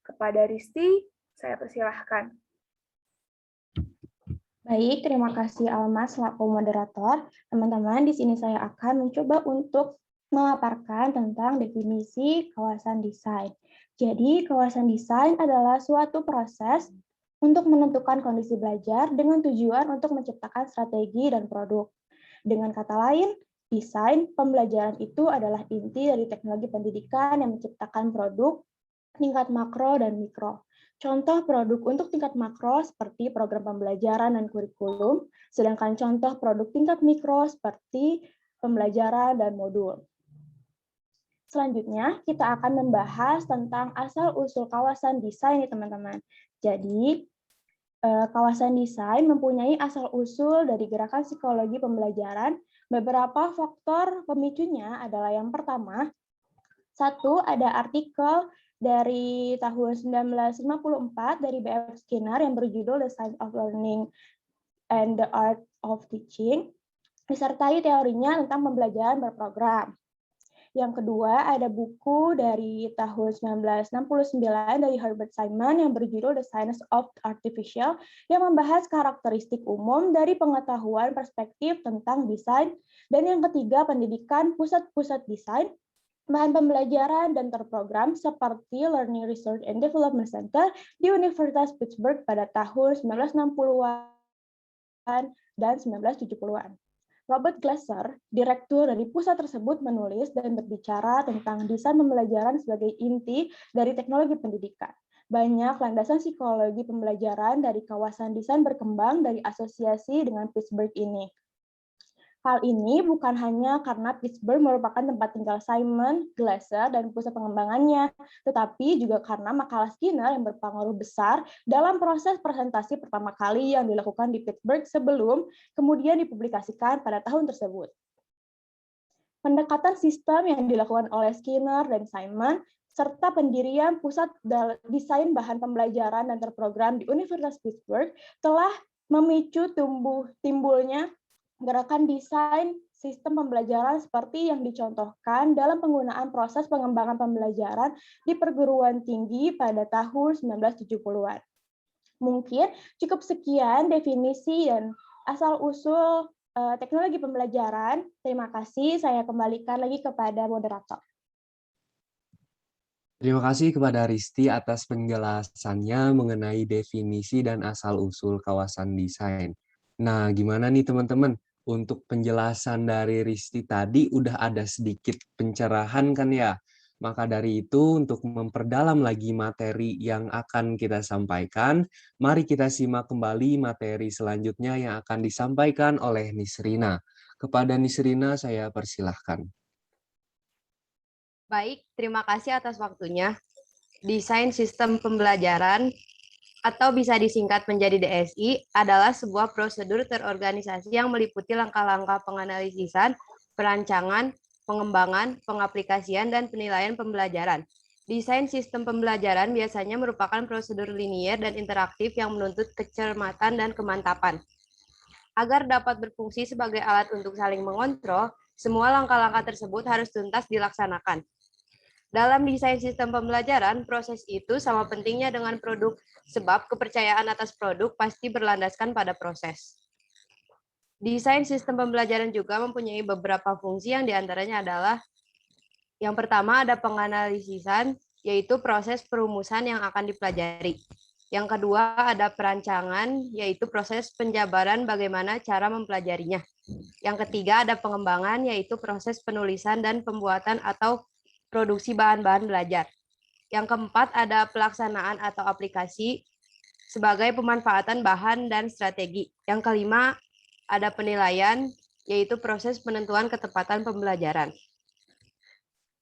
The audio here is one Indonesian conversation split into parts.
Kepada Risti, saya persilahkan. Baik, terima kasih Alma selaku moderator. Teman-teman, di sini saya akan mencoba untuk memaparkan tentang definisi kawasan desain. Jadi, kawasan desain adalah suatu proses untuk menentukan kondisi belajar dengan tujuan untuk menciptakan strategi dan produk. Dengan kata lain, desain pembelajaran itu adalah inti dari teknologi pendidikan yang menciptakan produk tingkat makro dan mikro. Contoh produk untuk tingkat makro seperti program pembelajaran dan kurikulum, sedangkan contoh produk tingkat mikro seperti pembelajaran dan modul. Selanjutnya, kita akan membahas tentang asal-usul kawasan desain nih teman-teman. Jadi, kawasan desain mempunyai asal-usul dari gerakan psikologi pembelajaran. Beberapa faktor pemicunya adalah yang pertama, satu, ada artikel dari tahun 1954 dari B.F. Skinner yang berjudul The Science of Learning and the Art of Teaching, disertai teorinya tentang pembelajaran berprogram. Yang kedua, ada buku dari tahun 1969 dari Herbert Simon yang berjudul The Science of Artificial yang membahas karakteristik umum dari pengetahuan perspektif tentang desain. Dan yang ketiga, pendidikan pusat-pusat desain, bahan pembelajaran dan terprogram seperti Learning Research and Development Center di Universitas Pittsburgh pada tahun 1960-an dan 1970-an. Robert Glasser, direktur dari pusat tersebut, menulis dan berbicara tentang desain pembelajaran sebagai inti dari teknologi pendidikan. Banyak landasan psikologi pembelajaran dari kawasan desain berkembang dari asosiasi dengan Pittsburgh ini. Hal ini bukan hanya karena Pittsburgh merupakan tempat tinggal Simon, Glasser, dan pusat pengembangannya, tetapi juga karena makalah Skinner yang berpengaruh besar dalam proses presentasi pertama kali yang dilakukan di Pittsburgh sebelum kemudian dipublikasikan pada tahun tersebut. Pendekatan sistem yang dilakukan oleh Skinner dan Simon, serta pendirian pusat desain bahan pembelajaran dan terprogram di Universitas Pittsburgh telah memicu timbulnya gerakan desain sistem pembelajaran seperti yang dicontohkan dalam penggunaan proses pengembangan pembelajaran di perguruan tinggi pada tahun 1970-an. Mungkin cukup sekian definisi dan asal-usul teknologi pembelajaran. Terima kasih, saya kembalikan lagi kepada moderator. Terima kasih kepada Risti atas penjelasannya mengenai definisi dan asal-usul kawasan desain. Nah, gimana nih teman-teman? Untuk penjelasan dari Risti tadi udah ada sedikit pencerahan kan ya? Maka dari itu untuk memperdalam lagi materi yang akan kita sampaikan, mari kita simak kembali materi selanjutnya yang akan disampaikan oleh Nisrina. Kepada Nisrina saya persilahkan. Baik, terima kasih atas waktunya. Desain sistem pembelajaran atau bisa disingkat menjadi DSI adalah sebuah prosedur terorganisasi yang meliputi langkah-langkah penganalisisan, perancangan, pengembangan, pengaplikasian, dan penilaian pembelajaran. Desain sistem pembelajaran biasanya merupakan prosedur linier dan interaktif yang menuntut kecermatan dan kemantapan. Agar dapat berfungsi sebagai alat untuk saling mengontrol, semua langkah-langkah tersebut harus tuntas dilaksanakan. Dalam desain sistem pembelajaran, proses itu sama pentingnya dengan produk, sebab kepercayaan atas produk pasti berlandaskan pada proses. Desain sistem pembelajaran juga mempunyai beberapa fungsi yang diantaranya adalah, yang pertama ada penganalisisan, yaitu proses perumusan yang akan dipelajari. Yang kedua ada perancangan, yaitu proses penjabaran bagaimana cara mempelajarinya. Yang ketiga ada pengembangan, yaitu proses penulisan dan pembuatan atau produksi bahan-bahan belajar. Yang keempat ada pelaksanaan atau aplikasi sebagai pemanfaatan bahan dan strategi. Yang kelima ada penilaian, yaitu proses penentuan ketepatan pembelajaran.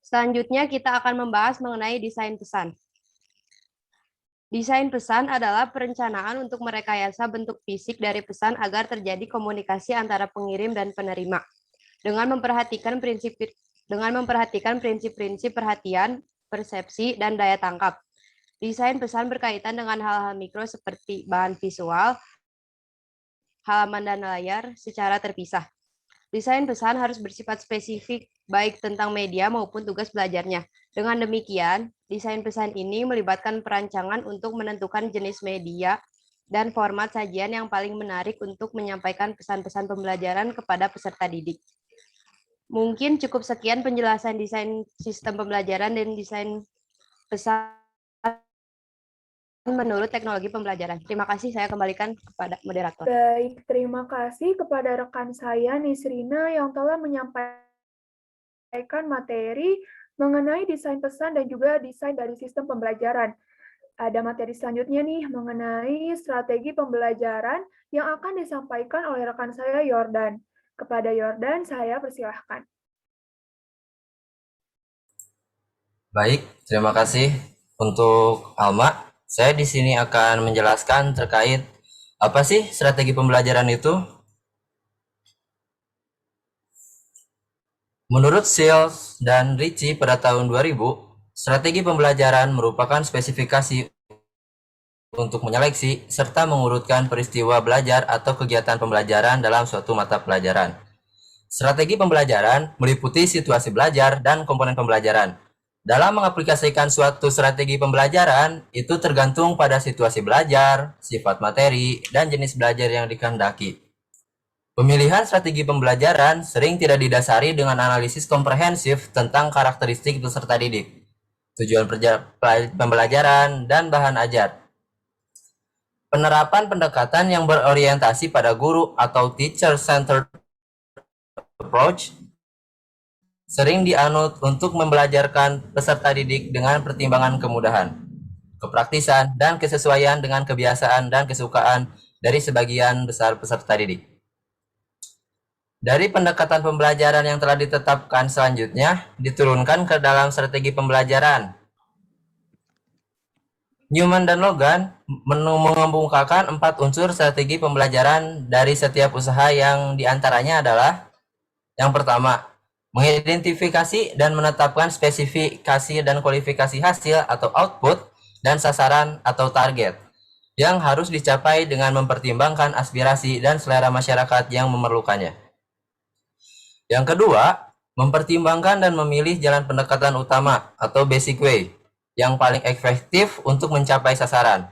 Selanjutnya kita akan membahas mengenai desain pesan. Desain pesan adalah perencanaan untuk merekayasa bentuk fisik dari pesan agar terjadi komunikasi antara pengirim dan penerima. Dengan memperhatikan prinsip-prinsip perhatian, persepsi, dan daya tangkap. Desain pesan berkaitan dengan hal-hal mikro seperti bahan visual, halaman dan layar secara terpisah. Desain pesan harus bersifat spesifik, baik tentang media maupun tugas belajarnya. Dengan demikian, desain pesan ini melibatkan perancangan untuk menentukan jenis media dan format sajian yang paling menarik untuk menyampaikan pesan-pesan pembelajaran kepada peserta didik. Mungkin cukup sekian penjelasan desain sistem pembelajaran dan desain pesan menurut teknologi pembelajaran. Terima kasih, saya kembalikan kepada moderator. Baik, terima kasih kepada rekan saya Nisrina yang telah menyampaikan materi mengenai desain pesan dan juga desain dari sistem pembelajaran. Ada materi selanjutnya nih mengenai strategi pembelajaran yang akan disampaikan oleh rekan saya Yordan. Kepada Yordan, saya persilahkan. Baik, terima kasih untuk Alma. Saya di sini akan menjelaskan terkait apa sih strategi pembelajaran itu. Menurut Seals dan Ritchie pada tahun 2000, strategi pembelajaran merupakan spesifikasi untuk menyeleksi serta mengurutkan peristiwa belajar atau kegiatan pembelajaran dalam suatu mata pelajaran. Strategi pembelajaran meliputi situasi belajar dan komponen pembelajaran. Dalam mengaplikasikan suatu strategi pembelajaran, itu tergantung pada situasi belajar, sifat materi, dan jenis belajar yang dikehendaki. Pemilihan strategi pembelajaran sering tidak didasari dengan analisis komprehensif tentang karakteristik peserta didik, tujuan pembelajaran, dan bahan ajar. Penerapan pendekatan yang berorientasi pada guru atau teacher-centered approach sering dianut untuk membelajarkan peserta didik dengan pertimbangan kemudahan, kepraktisan, dan kesesuaian dengan kebiasaan dan kesukaan dari sebagian besar peserta didik. Dari pendekatan pembelajaran yang telah ditetapkan selanjutnya, diturunkan ke dalam strategi pembelajaran. Newman dan Logan mengemukakan 4 unsur strategi pembelajaran dari setiap usaha yang diantaranya adalah: yang pertama, mengidentifikasi dan menetapkan spesifikasi dan kualifikasi hasil atau output dan sasaran atau target yang harus dicapai dengan mempertimbangkan aspirasi dan selera masyarakat yang memerlukannya. Yang kedua, mempertimbangkan dan memilih jalan pendekatan utama atau basic way yang paling efektif untuk mencapai sasaran.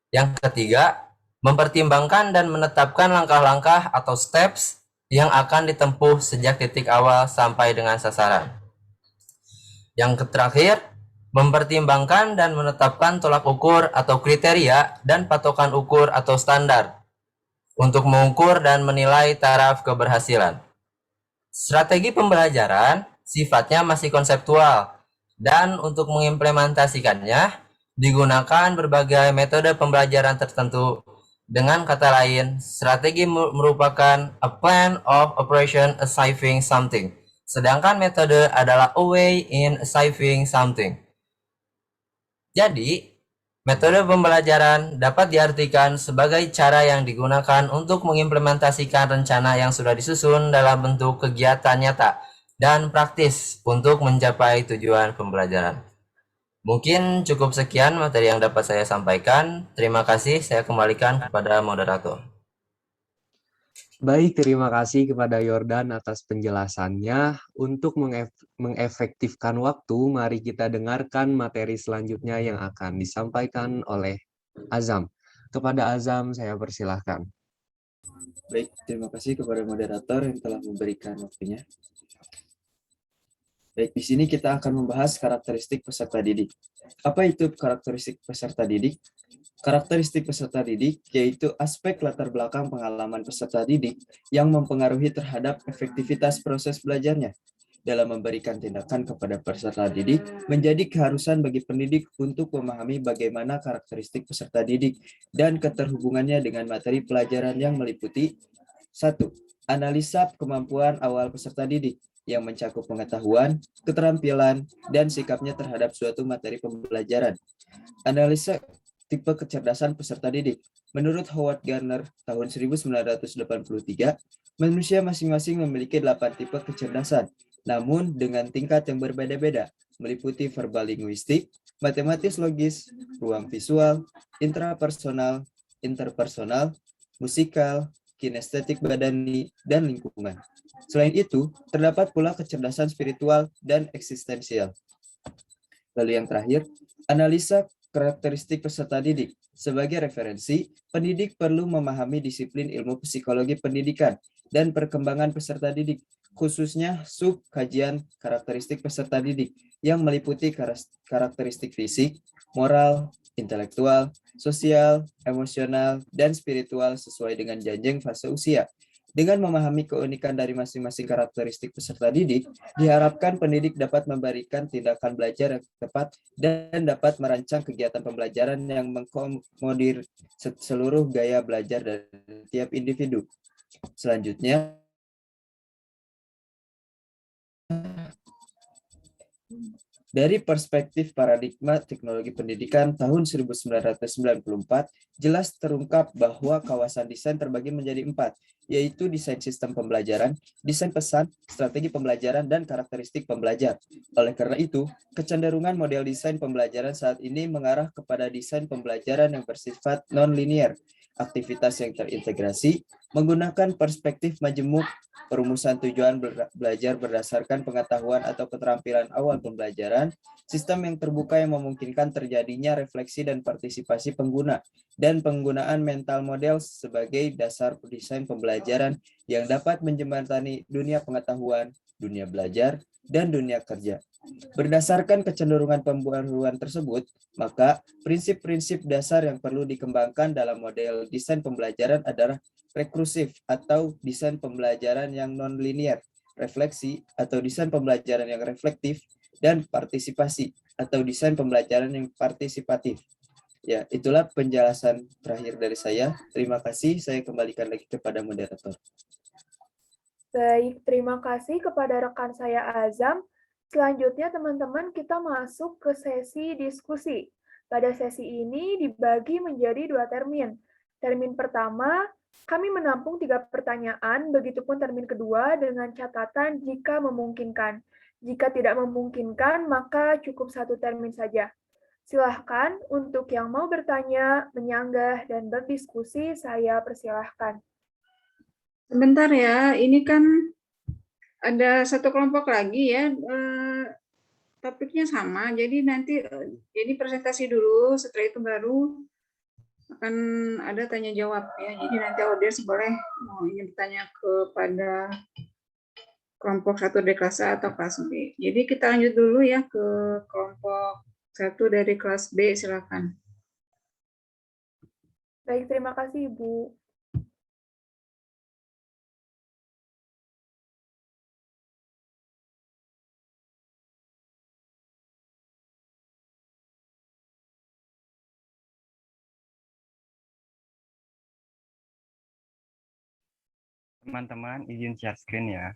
Yang ketiga, mempertimbangkan dan menetapkan langkah-langkah atau steps yang akan ditempuh sejak titik awal sampai dengan sasaran. Yang terakhir, mempertimbangkan dan menetapkan tolak ukur atau kriteria dan patokan ukur atau standar untuk mengukur dan menilai taraf keberhasilan. Strategi pembelajaran sifatnya masih konseptual, dan untuk mengimplementasikannya digunakan berbagai metode pembelajaran tertentu. Dengan kata lain, strategi merupakan a plan of operation achieving something, sedangkan metode adalah a way in achieving something. Jadi, metode pembelajaran dapat diartikan sebagai cara yang digunakan untuk mengimplementasikan rencana yang sudah disusun dalam bentuk kegiatan nyata dan praktis untuk mencapai tujuan pembelajaran. Mungkin cukup sekian materi yang dapat saya sampaikan. Terima kasih, saya kembalikan kepada moderator. Baik, terima kasih kepada Yordan atas penjelasannya. Untuk mengefektifkan waktu, mari kita dengarkan materi selanjutnya yang akan disampaikan oleh Azam. Kepada Azam, saya persilahkan. Baik, terima kasih kepada moderator yang telah memberikan waktunya. Baik, di sini kita akan membahas karakteristik peserta didik. Apa itu karakteristik peserta didik? Karakteristik peserta didik yaitu aspek latar belakang pengalaman peserta didik yang mempengaruhi terhadap efektivitas proses belajarnya. Dalam memberikan tindakan kepada peserta didik, menjadi keharusan bagi pendidik untuk memahami bagaimana karakteristik peserta didik dan keterhubungannya dengan materi pelajaran yang meliputi 1. Analisa kemampuan awal peserta didik yang mencakup pengetahuan, keterampilan, dan sikapnya terhadap suatu materi pembelajaran. Analisa tipe kecerdasan peserta didik. Menurut Howard Gardner tahun 1983, manusia masing-masing memiliki 8 tipe kecerdasan, namun dengan tingkat yang berbeda-beda, meliputi verbal linguistik, matematis logis, ruang visual, intrapersonal, interpersonal, musikal, kinestetik badani, dan lingkungan. Selain itu, terdapat pula kecerdasan spiritual dan eksistensial. Lalu yang terakhir, analisa karakteristik peserta didik. Sebagai referensi, pendidik perlu memahami disiplin ilmu psikologi pendidikan dan perkembangan peserta didik, khususnya sub kajian karakteristik peserta didik yang meliputi karakteristik fisik, moral, intelektual, sosial, emosional, dan spiritual sesuai dengan jenjang fase usia. Dengan memahami keunikan dari masing-masing karakteristik peserta didik, diharapkan pendidik dapat memberikan tindakan belajar yang tepat dan dapat merancang kegiatan pembelajaran yang mengakomodir seluruh gaya belajar dari tiap individu. Selanjutnya, dari perspektif paradigma teknologi pendidikan tahun 1994, jelas terungkap bahwa kawasan desain terbagi menjadi 4, yaitu desain sistem pembelajaran, desain pesan, strategi pembelajaran, dan karakteristik pembelajar. Oleh karena itu, kecenderungan model desain pembelajaran saat ini mengarah kepada desain pembelajaran yang bersifat non-linear, aktivitas yang terintegrasi, menggunakan perspektif majemuk, perumusan tujuan belajar berdasarkan pengetahuan atau keterampilan awal pembelajaran, sistem yang terbuka yang memungkinkan terjadinya refleksi dan partisipasi pengguna, dan penggunaan mental model sebagai dasar desain pembelajaran yang dapat menjembatani dunia pengetahuan, dunia belajar, dan dunia kerja. Berdasarkan kecenderungan pembaruan tersebut, maka prinsip-prinsip dasar yang perlu dikembangkan dalam model desain pembelajaran adalah rekursif atau desain pembelajaran yang non-linear, refleksi atau desain pembelajaran yang reflektif, dan partisipasi atau desain pembelajaran yang partisipatif. Ya, itulah penjelasan terakhir dari saya. Terima kasih, saya kembalikan lagi kepada moderator. Baik, terima kasih kepada rekan saya Azam. Selanjutnya teman-teman kita masuk ke sesi diskusi. Pada sesi ini dibagi menjadi 2 termin. Termin pertama, kami menampung 3 pertanyaan, begitupun termin kedua dengan catatan jika memungkinkan. Jika tidak memungkinkan, maka cukup 1 termin saja. Silahkan untuk yang mau bertanya, menyanggah, dan berdiskusi, saya persilahkan. Sebentar ya, ini kan ada satu kelompok lagi ya, topiknya sama, jadi nanti jadi presentasi dulu, setelah itu baru akan ada tanya jawab ya. Jadi nanti audiens boleh mau ingin bertanya kepada kelompok 1 dari kelas A atau kelas B. Jadi kita lanjut dulu ya ke kelompok 1 dari kelas B, silakan. Baik, terima kasih Ibu. Teman-teman, izin share screen ya.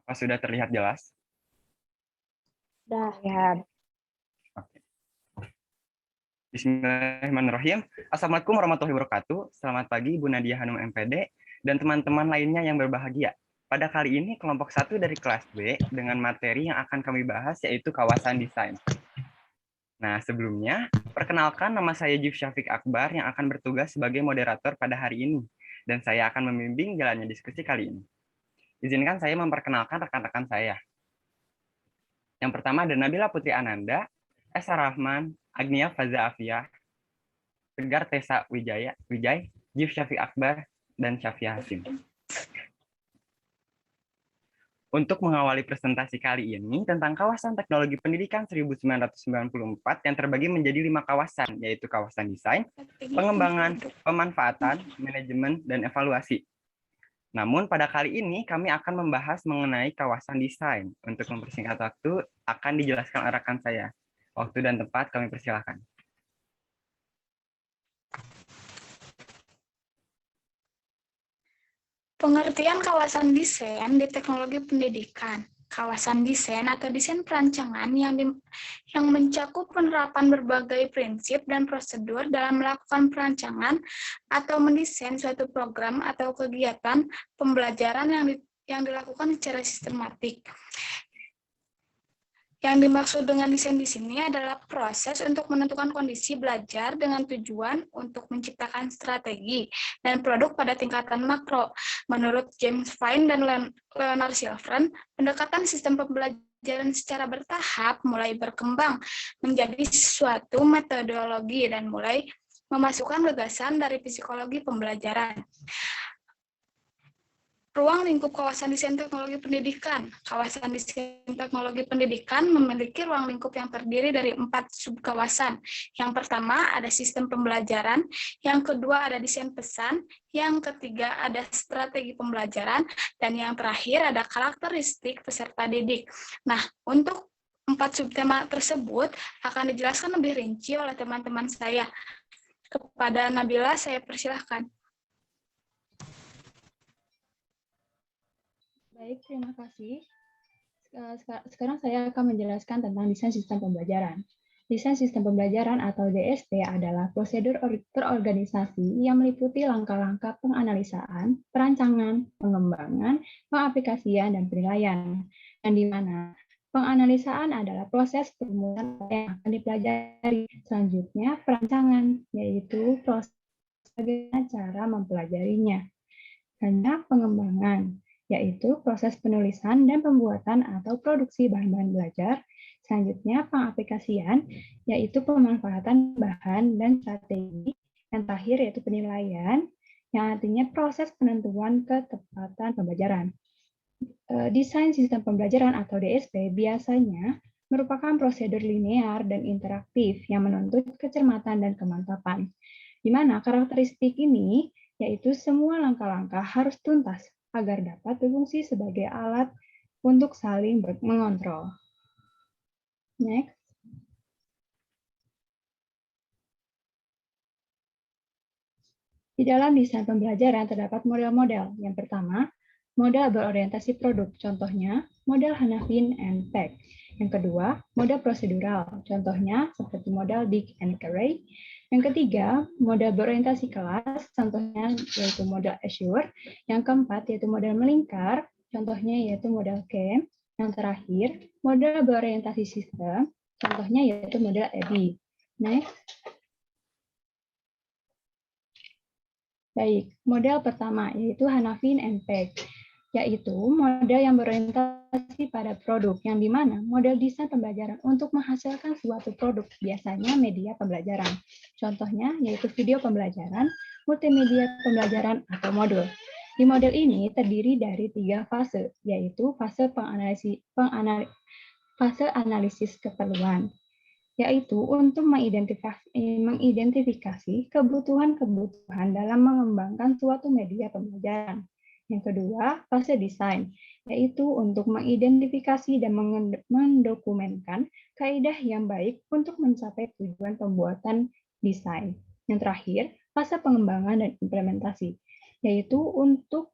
Apa sudah terlihat jelas? Dah. Ya, Bismillahirrahmanirrahim. Assalamualaikum warahmatullahi wabarakatuh. Selamat pagi Bu Nadia Hanum MPD dan teman-teman lainnya yang berbahagia. Pada kali ini kelompok 1 dari kelas B dengan materi yang akan kami bahas yaitu kawasan desain. Nah, sebelumnya perkenalkan, nama saya Jif Syafiq Akbar yang akan bertugas sebagai moderator pada hari ini dan saya akan membimbing jalannya diskusi kali ini. Izinkan saya memperkenalkan rekan-rekan saya. Yang pertama ada Nabila Putri Ananda, Esa Rahman, Agnia Faza Afia, Tegar Tessa Wijay, Jif Syafiq Akbar, dan Syafia Hasim. Untuk mengawali presentasi kali ini tentang kawasan teknologi pendidikan 1994 yang terbagi menjadi 5 kawasan, yaitu kawasan desain, pengembangan, pemanfaatan, manajemen, dan evaluasi. Namun pada kali ini kami akan membahas mengenai kawasan desain. Untuk mempersingkat waktu akan dijelaskan oleh rekan saya. Waktu dan tempat kami persilahkan. Pengertian kawasan desain di teknologi pendidikan. kawasan desain atau desain perancangan yang mencakup penerapan berbagai prinsip dan prosedur dalam melakukan perancangan atau mendesain suatu program atau kegiatan pembelajaran yang dilakukan secara sistematik. Yang dimaksud dengan desain di sini adalah proses untuk menentukan kondisi belajar dengan tujuan untuk menciptakan strategi dan produk pada tingkatan makro. Menurut James Fine dan Leonard Silverman, pendekatan sistem pembelajaran secara bertahap mulai berkembang menjadi suatu metodologi dan mulai memasukkan gagasan dari psikologi pembelajaran. Ruang lingkup kawasan desain teknologi pendidikan. Kawasan desain teknologi pendidikan memiliki ruang lingkup yang terdiri dari 4 subkawasan. Yang pertama ada sistem pembelajaran, yang kedua ada desain pesan, yang ketiga ada strategi pembelajaran, dan yang terakhir ada karakteristik peserta didik. Nah, untuk 4 subtema tersebut akan dijelaskan lebih rinci oleh teman-teman saya. Kepada Nabila, saya persilahkan. Baik, terima kasih. Sekarang saya akan menjelaskan tentang desain sistem pembelajaran. Desain sistem pembelajaran atau DSP adalah prosedur terorganisasi yang meliputi langkah-langkah penganalisaan, perancangan, pengembangan, pengaplikasian, dan penilaian. Yang di mana penganalisaan adalah proses perumusan yang akan dipelajari. Selanjutnya, perancangan, yaitu proses bagaimana cara mempelajarinya. Hanya pengembangan, yaitu proses penulisan dan pembuatan atau produksi bahan-bahan belajar. Selanjutnya, pengaplikasian, yaitu pemanfaatan bahan dan strategi. Yang terakhir, yaitu penilaian, yang artinya proses penentuan ketepatan pembelajaran. Desain sistem pembelajaran atau DSP biasanya merupakan prosedur linear dan interaktif yang menuntut kecermatan dan kemantapan. Di mana karakteristik ini, yaitu semua langkah-langkah harus tuntas agar dapat berfungsi sebagai alat untuk saling mengontrol. Next. Di dalam desain pembelajaran terdapat model-model. Yang pertama, model berorientasi produk, contohnya model Hanafin and Peck. Yang kedua, model prosedural, contohnya seperti model Dick and Carey. Yang ketiga, model berorientasi kelas, contohnya yaitu model Azure. Yang keempat, yaitu model melingkar, contohnya yaitu model CAM. Yang terakhir, model berorientasi sistem, contohnya yaitu model EBI. Next. Baik, model pertama yaitu Hanafin and Peck, yaitu model yang berorientasi pada produk, yang di mana model desain pembelajaran untuk menghasilkan suatu produk, biasanya media pembelajaran. Contohnya yaitu video pembelajaran, multimedia pembelajaran, atau modul. Di model ini terdiri dari 3 fase, yaitu fase analisis keperluan, yaitu untuk mengidentifikasi kebutuhan-kebutuhan dalam mengembangkan suatu media pembelajaran. Yang kedua, fase desain, yaitu untuk mengidentifikasi dan mendokumenkan kaidah yang baik untuk mencapai tujuan pembuatan desain. Yang terakhir, fase pengembangan dan implementasi, yaitu untuk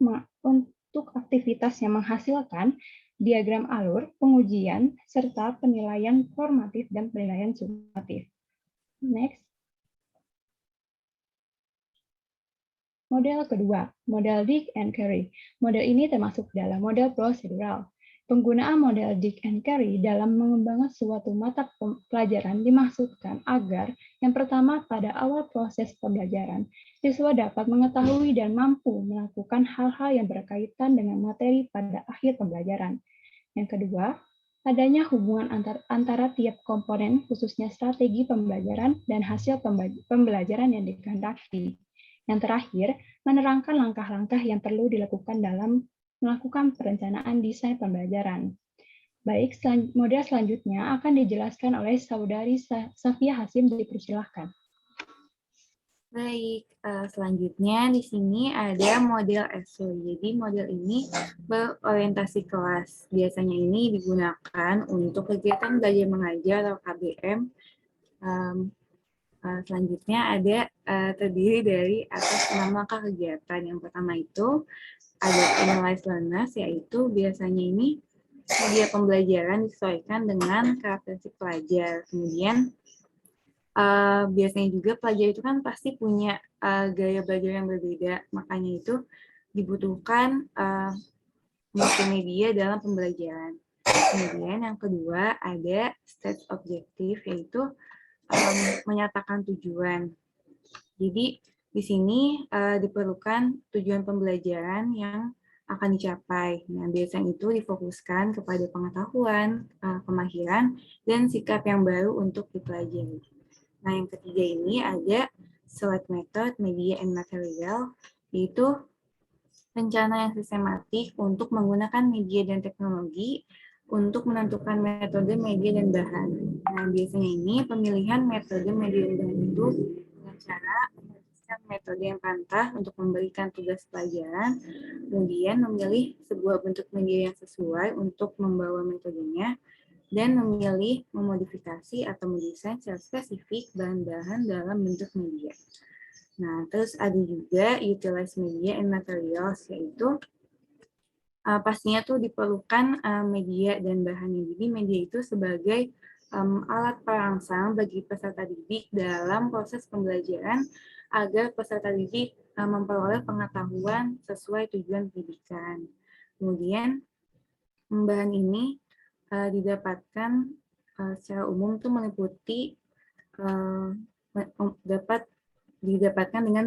aktivitas yang menghasilkan diagram alur, pengujian, serta penilaian formatif dan penilaian sumatif. Next. Model kedua, model Dick and Carey. Model ini termasuk dalam model prosedural. Penggunaan model Dick and Carey dalam mengembangkan suatu mata pelajaran dimaksudkan agar yang pertama pada awal proses pembelajaran, siswa dapat mengetahui dan mampu melakukan hal-hal yang berkaitan dengan materi pada akhir pembelajaran. Yang kedua, adanya hubungan antara tiap komponen, khususnya strategi pembelajaran dan hasil pembelajaran yang dikehendaki. Yang terakhir, menerangkan langkah-langkah yang perlu dilakukan dalam melakukan perencanaan desain pembelajaran. Baik, model selanjutnya akan dijelaskan oleh Saudari Safia Hasim, dipersilahkan. Baik, selanjutnya di sini ada model ESO. Jadi model ini berorientasi kelas. Biasanya ini digunakan untuk kegiatan belajar mengajar atau KBM. Selanjutnya ada terdiri dari atas 6 langkah kegiatan. Yang pertama itu ada analyze learners, yaitu biasanya ini media pembelajaran disesuaikan dengan karakteristik pelajar. Kemudian biasanya juga pelajar itu kan pasti punya gaya belajar yang berbeda, makanya itu dibutuhkan multimedia dalam pembelajaran. Kemudian yang kedua ada stage objektif, yaitu menyatakan tujuan. Jadi di sini diperlukan tujuan pembelajaran yang akan dicapai. Nah, biasanya itu difokuskan kepada pengetahuan, kemahiran, dan sikap yang baru untuk dipelajari. Nah, yang ketiga ini ada SWOT method, media and material, yaitu rencana yang sistematik untuk menggunakan media dan teknologi untuk menentukan metode, media, dan bahan. Nah, biasanya ini pemilihan metode, media, dan bahan itu dengan cara memutuskan metode yang pantas untuk memberikan tugas pelajaran, kemudian memilih sebuah bentuk media yang sesuai untuk membawa metodenya, dan memilih memodifikasi atau mendesain secara spesifik bahan-bahan dalam bentuk media. Nah, terus ada juga utilize media and materials, yaitu pastinya tuh diperlukan media dan bahannya. Jadi media itu sebagai alat perangsang bagi peserta didik dalam proses pembelajaran agar peserta didik memperoleh pengetahuan sesuai tujuan pendidikan. Kemudian bahan ini didapatkan secara umum tuh meliputi dapat didapatkan dengan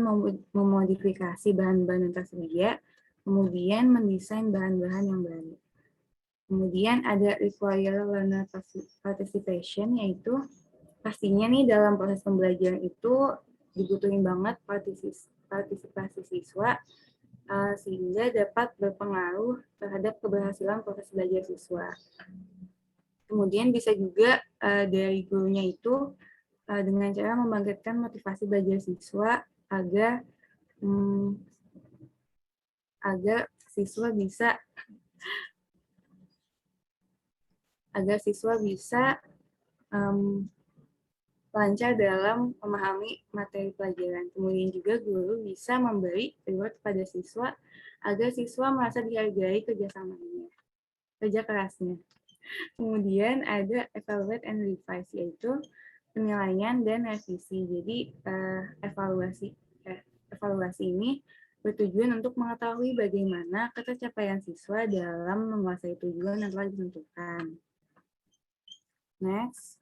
memodifikasi bahan-bahan yang tersedia, kemudian mendesain bahan-bahan yang baru. Kemudian ada require learner participation, yaitu pastinya nih dalam proses pembelajaran itu dibutuhin banget partisipasi siswa sehingga dapat berpengaruh terhadap keberhasilan proses belajar siswa. Kemudian bisa juga dari gurunya itu dengan cara membangkitkan motivasi belajar siswa agar siswa bisa lancar dalam memahami materi pelajaran. Kemudian juga guru bisa memberi reward pada siswa agar siswa merasa dihargai kerja kerasnya. Kemudian ada evaluate and revise, yaitu penilaian dan revisi. Jadi evaluasi ini bertujuan untuk mengetahui bagaimana ketercapaian siswa dalam menguasai tujuan yang telah ditentukan. Next.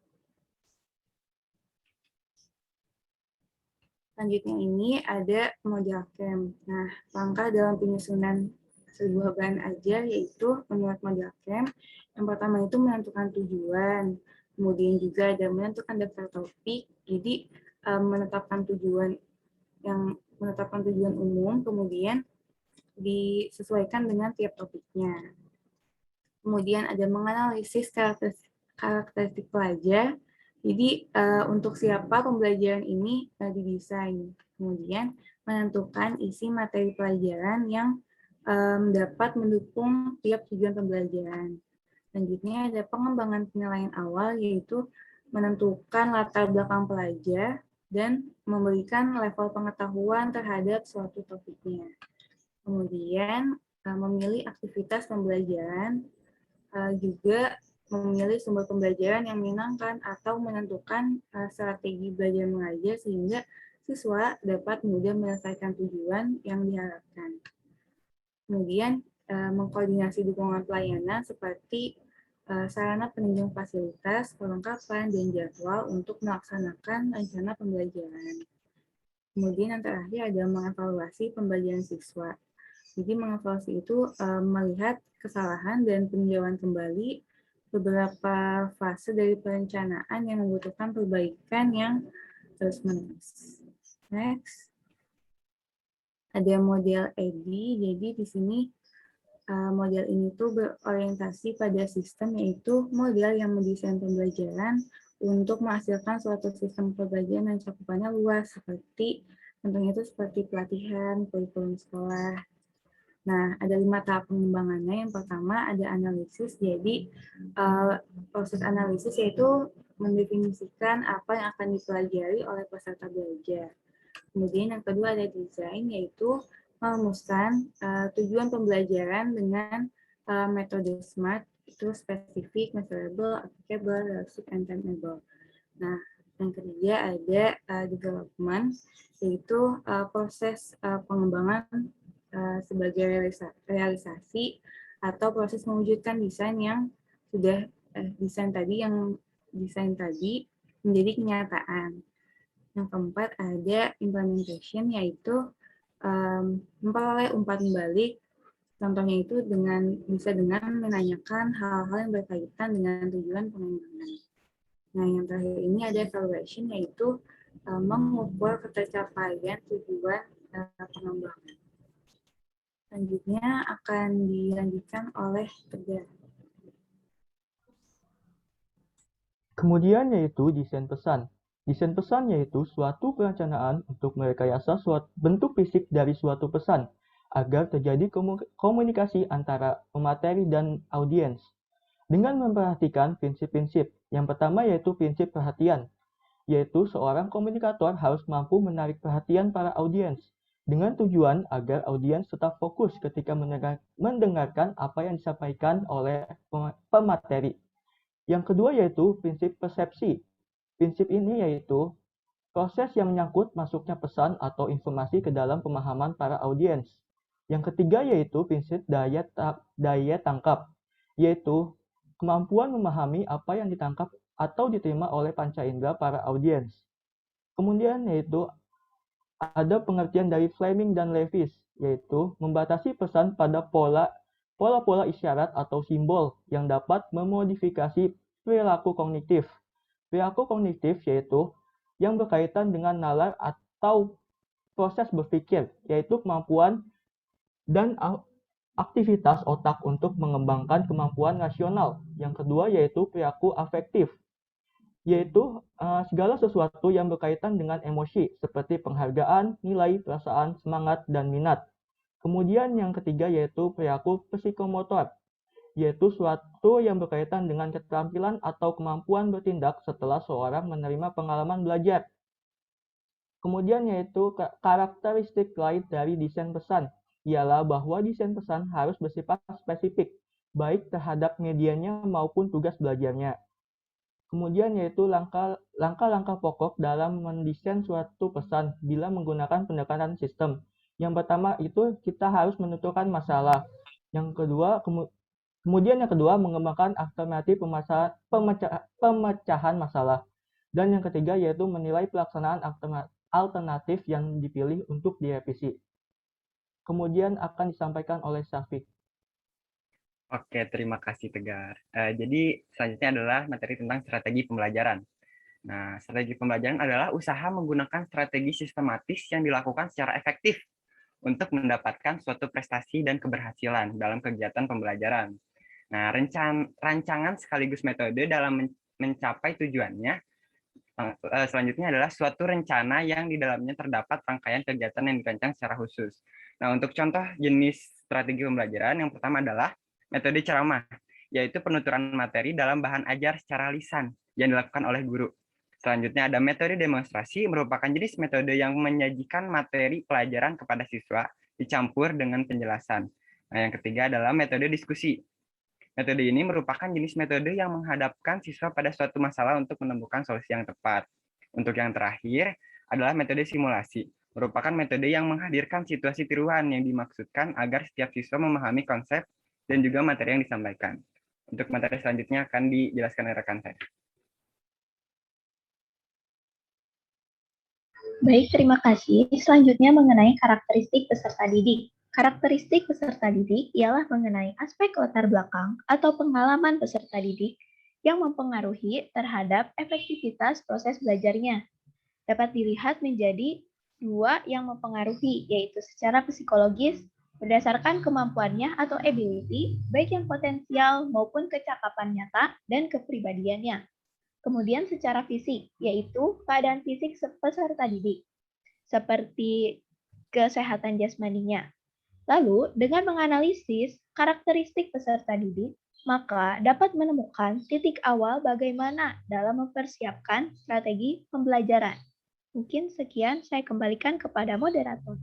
Selanjutnya ini ada model camp. Nah, langkah dalam penyusunan sebuah bahan ajar yaitu menurut model camp. Yang pertama itu menentukan tujuan. Kemudian juga ada menentukan daftar topik. Jadi menetapkan tujuan umum, kemudian disesuaikan dengan tiap topiknya. Kemudian ada menganalisis karakteristik pelajar. Jadi untuk siapa pembelajaran ini didesain. Kemudian menentukan isi materi pelajaran yang dapat mendukung tiap tujuan pembelajaran. Selanjutnya ada pengembangan penilaian awal, yaitu menentukan latar belakang pelajar dan memberikan level pengetahuan terhadap suatu topiknya. Kemudian memilih aktivitas pembelajaran, juga memilih sumber pembelajaran yang menyenangkan atau menentukan strategi belajar mengajar sehingga siswa dapat mudah menyelesaikan tujuan yang diharapkan. Kemudian mengkoordinasi dukungan pelayanan seperti sarana penunjang fasilitas, perlengkapan, dan jadwal untuk melaksanakan rencana pembelajaran. Kemudian yang terakhir ada mengevaluasi pembelajaran siswa. Jadi mengevaluasi itu melihat kesalahan dan peninjauan kembali beberapa fase dari perencanaan yang membutuhkan perbaikan yang terus-menerus. Next. Ada model EDI, jadi di sini model ini tuh berorientasi pada sistem, yaitu model yang mendesain pembelajaran untuk menghasilkan suatu sistem pembelajaran yang cakupannya luas, contohnya itu seperti pelatihan, kurikulum sekolah. Nah, ada 5 tahap pengembangannya. Yang pertama ada analisis, jadi proses analisis yaitu mendefinisikan apa yang akan dipelajari oleh peserta belajar. Kemudian yang kedua ada desain, yaitu merumuskan tujuan pembelajaran dengan metode SMART, itu spesifik, measurable, applicable, relative, and timeable. Nah, yang ketiga ada development, yaitu proses pengembangan sebagai realisasi atau proses mewujudkan desain yang sudah desain tadi menjadi kenyataan. Yang keempat ada implementation, yaitu memperoleh umpan balik. Contohnya itu bisa dengan menanyakan hal-hal yang berkaitan dengan tujuan pengembangan. Nah, yang terakhir ini ada evaluation, yaitu mengukur ketercapaian tujuan pengembangan. Selanjutnya akan dilanjutkan oleh Tegar. Kemudian yaitu desain pesan. Desain pesan yaitu suatu perencanaan untuk merekayasa suatu bentuk fisik dari suatu pesan agar terjadi komunikasi antara pemateri dan audiens. Dengan memperhatikan prinsip-prinsip. Yang pertama yaitu prinsip perhatian, yaitu seorang komunikator harus mampu menarik perhatian para audiens dengan tujuan agar audiens tetap fokus ketika mendengarkan apa yang disampaikan oleh pemateri. Yang kedua yaitu prinsip persepsi. Prinsip ini yaitu proses yang menyangkut masuknya pesan atau informasi ke dalam pemahaman para audiens. Yang ketiga yaitu prinsip daya tangkap, yaitu kemampuan memahami apa yang ditangkap atau diterima oleh panca indera para audiens. Kemudian yaitu ada pengertian dari Fleming dan Lewis, yaitu membatasi pesan pada pola-pola isyarat atau simbol yang dapat memodifikasi perilaku kognitif. Perilaku kognitif yaitu yang berkaitan dengan nalar atau proses berpikir, yaitu kemampuan dan aktivitas otak untuk mengembangkan kemampuan rasional. Yang kedua yaitu perilaku afektif, yaitu segala sesuatu yang berkaitan dengan emosi, seperti penghargaan, nilai, perasaan, semangat, dan minat. Kemudian yang ketiga yaitu perilaku psikomotor, yaitu suatu yang berkaitan dengan keterampilan atau kemampuan bertindak setelah seorang menerima pengalaman belajar. Kemudian yaitu karakteristik lain dari desain pesan, ialah bahwa desain pesan harus bersifat spesifik, baik terhadap medianya maupun tugas belajarnya. Kemudian yaitu langkah-langkah pokok dalam mendesain suatu pesan bila menggunakan pendekatan sistem. Yang pertama itu kita harus menentukan masalah. Yang kedua, kemudian yang kedua mengembangkan alternatif pemecahan masalah. Dan yang ketiga yaitu menilai pelaksanaan alternatif yang dipilih untuk direvisi. Kemudian akan disampaikan oleh Syafiq. Oke, terima kasih Tegar. Jadi selanjutnya adalah materi tentang strategi pembelajaran. Nah, strategi pembelajaran adalah usaha menggunakan strategi sistematis yang dilakukan secara efektif untuk mendapatkan suatu prestasi dan keberhasilan dalam kegiatan pembelajaran. Nah, rancangan sekaligus metode dalam mencapai tujuannya selanjutnya adalah suatu rencana yang di dalamnya terdapat rangkaian kegiatan yang dirancang secara khusus. Nah, untuk contoh jenis strategi pembelajaran, yang pertama adalah metode ceramah, yaitu penuturan materi dalam bahan ajar secara lisan yang dilakukan oleh guru. Selanjutnya ada metode demonstrasi, merupakan jenis metode yang menyajikan materi pelajaran kepada siswa dicampur dengan penjelasan. Nah, yang ketiga adalah metode diskusi. Metode ini merupakan jenis metode yang menghadapkan siswa pada suatu masalah untuk menemukan solusi yang tepat. Untuk yang terakhir adalah metode simulasi, merupakan metode yang menghadirkan situasi tiruan yang dimaksudkan agar setiap siswa memahami konsep dan juga materi yang disampaikan. Untuk materi selanjutnya akan dijelaskan oleh rekan saya. Baik, terima kasih. Selanjutnya mengenai karakteristik peserta didik. Karakteristik peserta didik ialah mengenai aspek latar belakang atau pengalaman peserta didik yang mempengaruhi terhadap efektivitas proses belajarnya. Dapat dilihat menjadi dua yang mempengaruhi, yaitu secara psikologis, berdasarkan kemampuannya atau ability, baik yang potensial maupun kecakapan nyata dan kepribadiannya. Kemudian secara fisik, yaitu keadaan fisik peserta didik, seperti kesehatan jasmaninya. Lalu, dengan menganalisis karakteristik peserta didik, maka dapat menemukan titik awal bagaimana dalam mempersiapkan strategi pembelajaran. Mungkin sekian, saya kembalikan kepada moderator.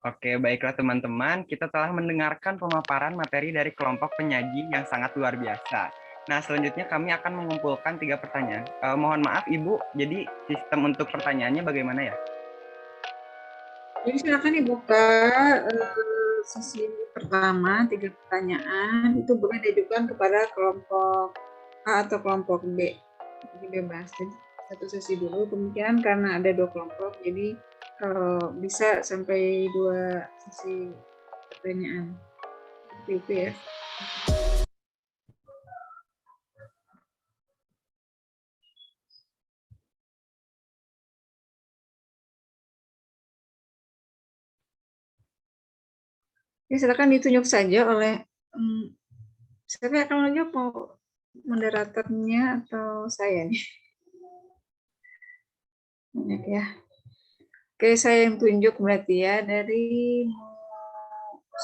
Oke, baiklah teman-teman, kita telah mendengarkan pemaparan materi dari kelompok penyaji yang sangat luar biasa. Nah, selanjutnya kami akan mengumpulkan 3 pertanyaan. Mohon maaf Ibu, jadi sistem untuk pertanyaannya bagaimana ya? Jadi silakan dibuka sesi pertama, 3 pertanyaan, itu boleh diajukan kepada kelompok A atau kelompok B. Jadi bebas. Jadi satu sesi dulu, kemungkinan karena ada 2 kelompok, jadi kalau bisa sampai 2 sesi pertanyaan. Seperti itu ya. Ya, silakan ditunjuk saja oleh siapa yang akan menunjuk, mau moderatornya atau saya nih? Banyak ya. Oke, saya yang tunjuk berarti ya, dari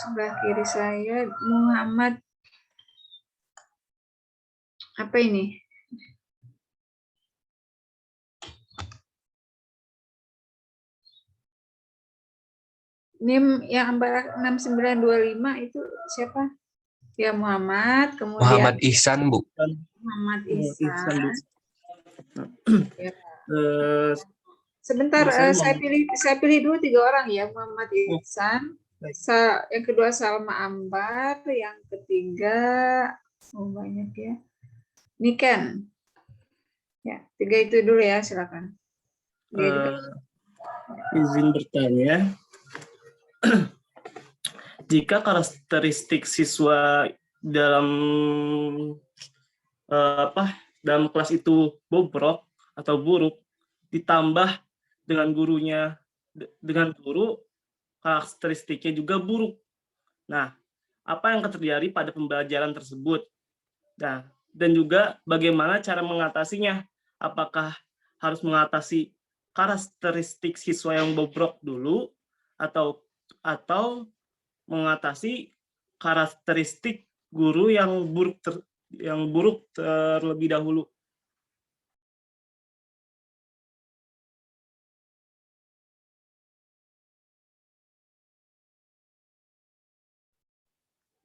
sebelah kiri saya Muhammad apa ini? NIM yang 6925 itu siapa? Ya Muhammad, kemudian Muhammad Ihsan, Bu. Muhammad Ihsan. Ya. Sebentar, saya pilih dulu 3 orang ya, Muhammad Ihsan. Yang kedua Salma Ambar, yang ketiga banyak ya. Niken. Ya, 3 itu dulu ya, silakan. Izin bertanya. Jika karakteristik siswa dalam dalam kelas itu bobrok atau buruk, ditambah dengan dengan guru karakteristiknya juga buruk. Nah, apa yang akan terjadi pada pembelajaran tersebut? Nah, dan juga bagaimana cara mengatasinya? Apakah harus mengatasi karakteristik siswa yang bobrok dulu atau mengatasi karakteristik guru yang buruk terlebih dahulu?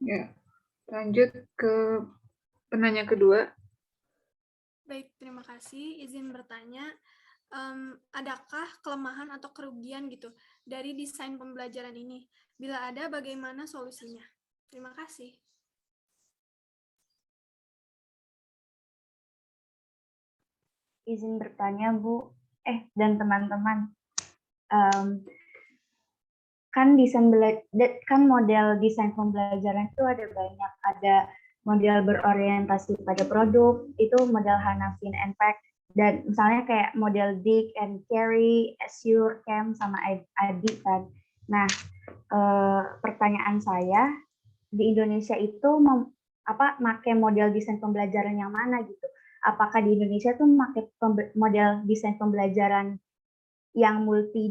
Ya, lanjut ke penanya kedua. Baik, terima kasih. Izin bertanya, adakah kelemahan atau kerugian gitu dari desain pembelajaran ini? Bila ada, bagaimana solusinya? Terima kasih. Izin bertanya, Bu, dan teman-teman. Kan model desain pembelajaran itu ada banyak. Ada model berorientasi pada produk, itu model Hanafin and Peck, dan misalnya kayak model Dig and Carry, Assure, Cam, sama Adi kan. Nah, pertanyaan saya, di Indonesia itu pakai model desain pembelajaran yang mana gitu? Apakah di Indonesia tuh pakai model desain pembelajaran yang multi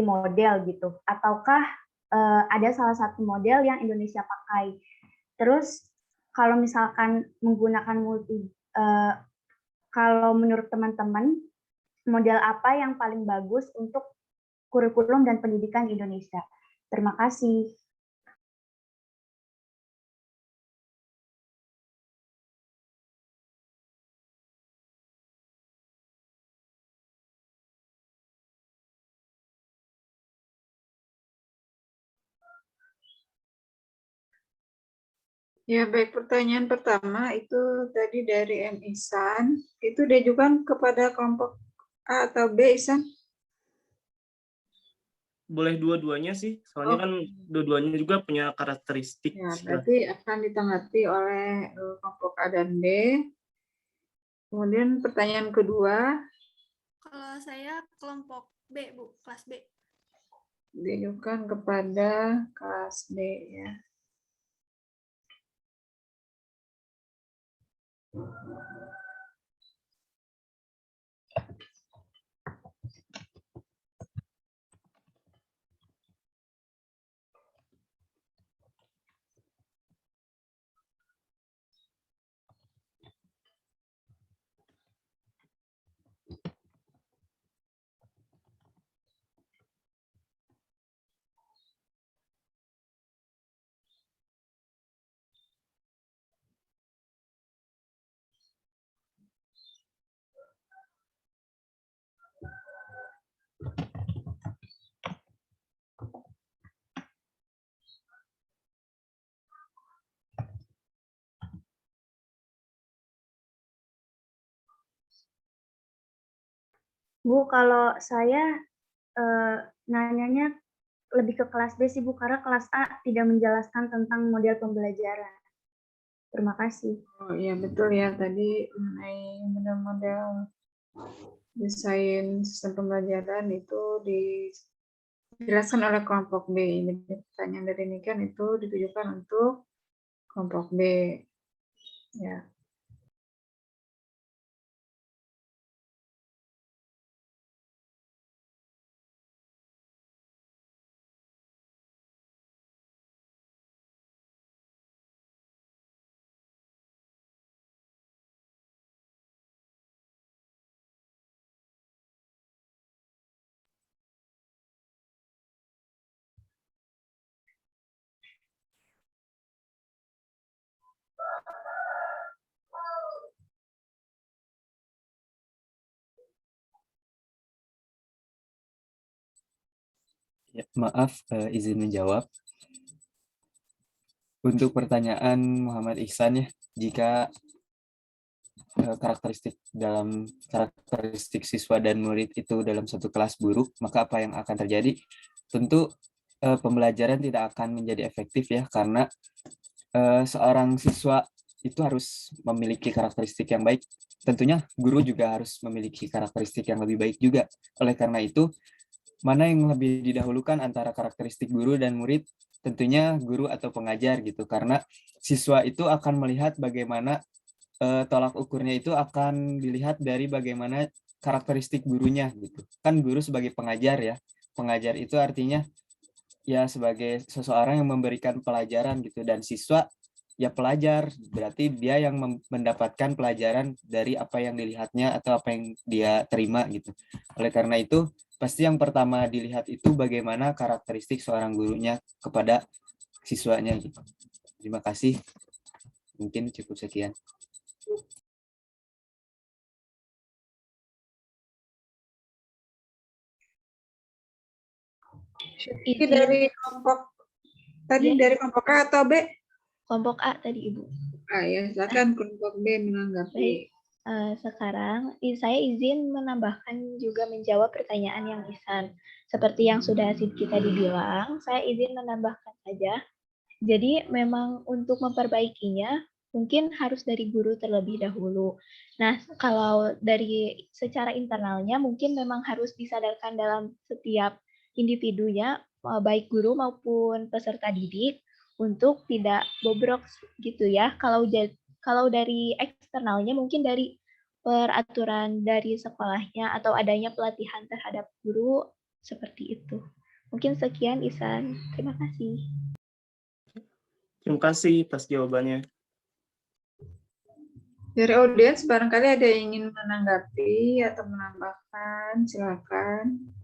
model gitu, ataukah ada salah satu model yang Indonesia pakai? Terus kalau misalkan menggunakan kalau menurut teman-teman, model apa yang paling bagus untuk kurikulum dan pendidikan di Indonesia? Terima kasih. Ya, baik, pertanyaan pertama itu tadi dari M. Ihsan, itu diajukan kepada kelompok A atau B, Ihsan? Boleh dua-duanya sih, soalnya kan dua-duanya juga punya karakteristik. Ya, berarti akan ditanggapi oleh kelompok A dan B. Kemudian pertanyaan kedua. Kalau saya kelompok B, Bu, kelas B. Diajukan kepada kelas B ya. Bu, kalau saya nanyanya lebih ke kelas B sih Bu, karena kelas A tidak menjelaskan tentang model pembelajaran. Terima kasih. Oh iya betul ya, tadi mengenai model-model desain sistem pembelajaran itu dijelaskan oleh kelompok B. Jadi pertanyaan dari Niken itu ditujukan untuk kelompok B. Ya. Ya, maaf, izin menjawab. Untuk pertanyaan Muhammad Ihsan ya, jika karakteristik siswa dan murid itu dalam satu kelas buruk, maka apa yang akan terjadi? Tentu pembelajaran tidak akan menjadi efektif ya, karena seorang siswa itu harus memiliki karakteristik yang baik. Tentunya guru juga harus memiliki karakteristik yang lebih baik juga. Oleh karena itu, mana yang lebih didahulukan antara karakteristik guru dan murid? Tentunya guru atau pengajar gitu, karena siswa itu akan melihat bagaimana tolak ukurnya itu akan dilihat dari bagaimana karakteristik gurunya gitu. Kan guru sebagai pengajar ya. Pengajar itu artinya ya sebagai seseorang yang memberikan pelajaran gitu, dan siswa ya pelajar, berarti dia yang mendapatkan pelajaran dari apa yang dilihatnya atau apa yang dia terima gitu. Oleh karena itu, pasti yang pertama dilihat itu bagaimana karakteristik seorang gurunya kepada siswanya gitu. Terima kasih. Mungkin cukup sekian. Ini dari kelompok tadi dari kelompok A atau B? Kelompok A tadi Ibu. Ya, silakan kelompok B menanggapi. Baik, sekarang saya izin menambahkan juga menjawab pertanyaan yang Ihsan. Seperti yang sudah Sidki tadi bilang, saya izin menambahkan saja. Jadi memang untuk memperbaikinya mungkin harus dari guru terlebih dahulu. Nah, kalau dari secara internalnya mungkin memang harus disadarkan dalam setiap individunya, baik guru maupun peserta didik, untuk tidak bobrok gitu ya. Kalau dari eksternalnya mungkin dari peraturan dari sekolahnya atau adanya pelatihan terhadap guru seperti itu. Mungkin sekian Ihsan. Terima kasih. Terima kasih atas jawabannya. Dari audiens barangkali ada yang ingin menanggapi atau menambahkan, silakan.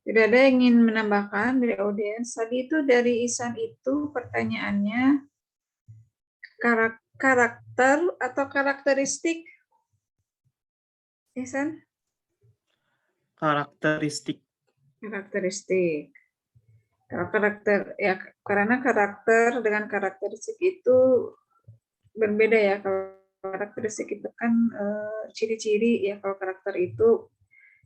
Tidak ada yang ingin menambahkan dari audiens. Tadi itu dari Ihsan itu pertanyaannya karakter atau karakteristik? Ihsan? Karakteristik. Karakteristik. Kalau karakter ya, karena karakter dengan karakteristik itu berbeda ya. Kalau karakteristik itu kan ciri-ciri ya. Kalau karakter itu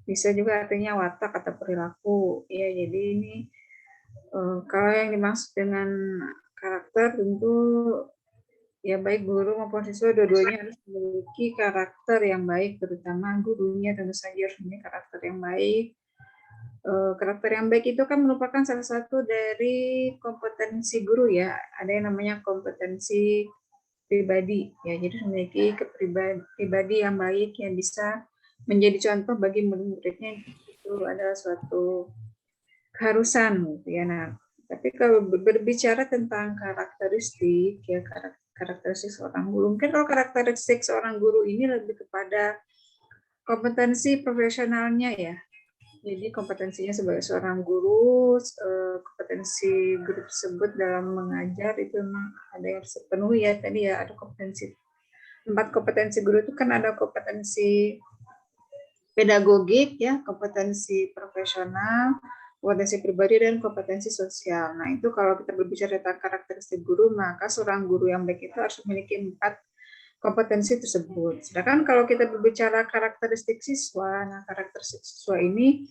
bisa juga artinya watak atau perilaku ya. Jadi ini kalau yang dimaksud dengan karakter tentu ya baik guru maupun siswa dua-duanya harus memiliki karakter yang baik, terutama gurunya tentu saja harus memiliki karakter yang baik. Karakter yang baik itu kan merupakan salah satu dari kompetensi guru ya. Ada yang namanya kompetensi pribadi ya. Jadi memiliki pribadi yang baik yang bisa menjadi contoh bagi murid-muridnya, itu adalah suatu keharusan gitu ya. Nah, tapi kalau berbicara tentang karakteristik ya, karakteristik seorang guru, mungkin kalau karakteristik seorang guru ini lebih kepada kompetensi profesionalnya ya. Jadi kompetensinya sebagai seorang guru, kompetensi guru tersebut dalam mengajar itu memang ada yang harus terpenuhi ya. Tadi ya ada kompetensi, 4 kompetensi guru itu kan ada kompetensi pedagogik ya, kompetensi profesional, kompetensi pribadi, dan kompetensi sosial. Nah itu kalau kita berbicara tentang karakteristik guru, maka seorang guru yang baik itu harus memiliki 4 kompetensi tersebut. Sedangkan kalau kita berbicara karakteristik siswa, nah karakteristik siswa ini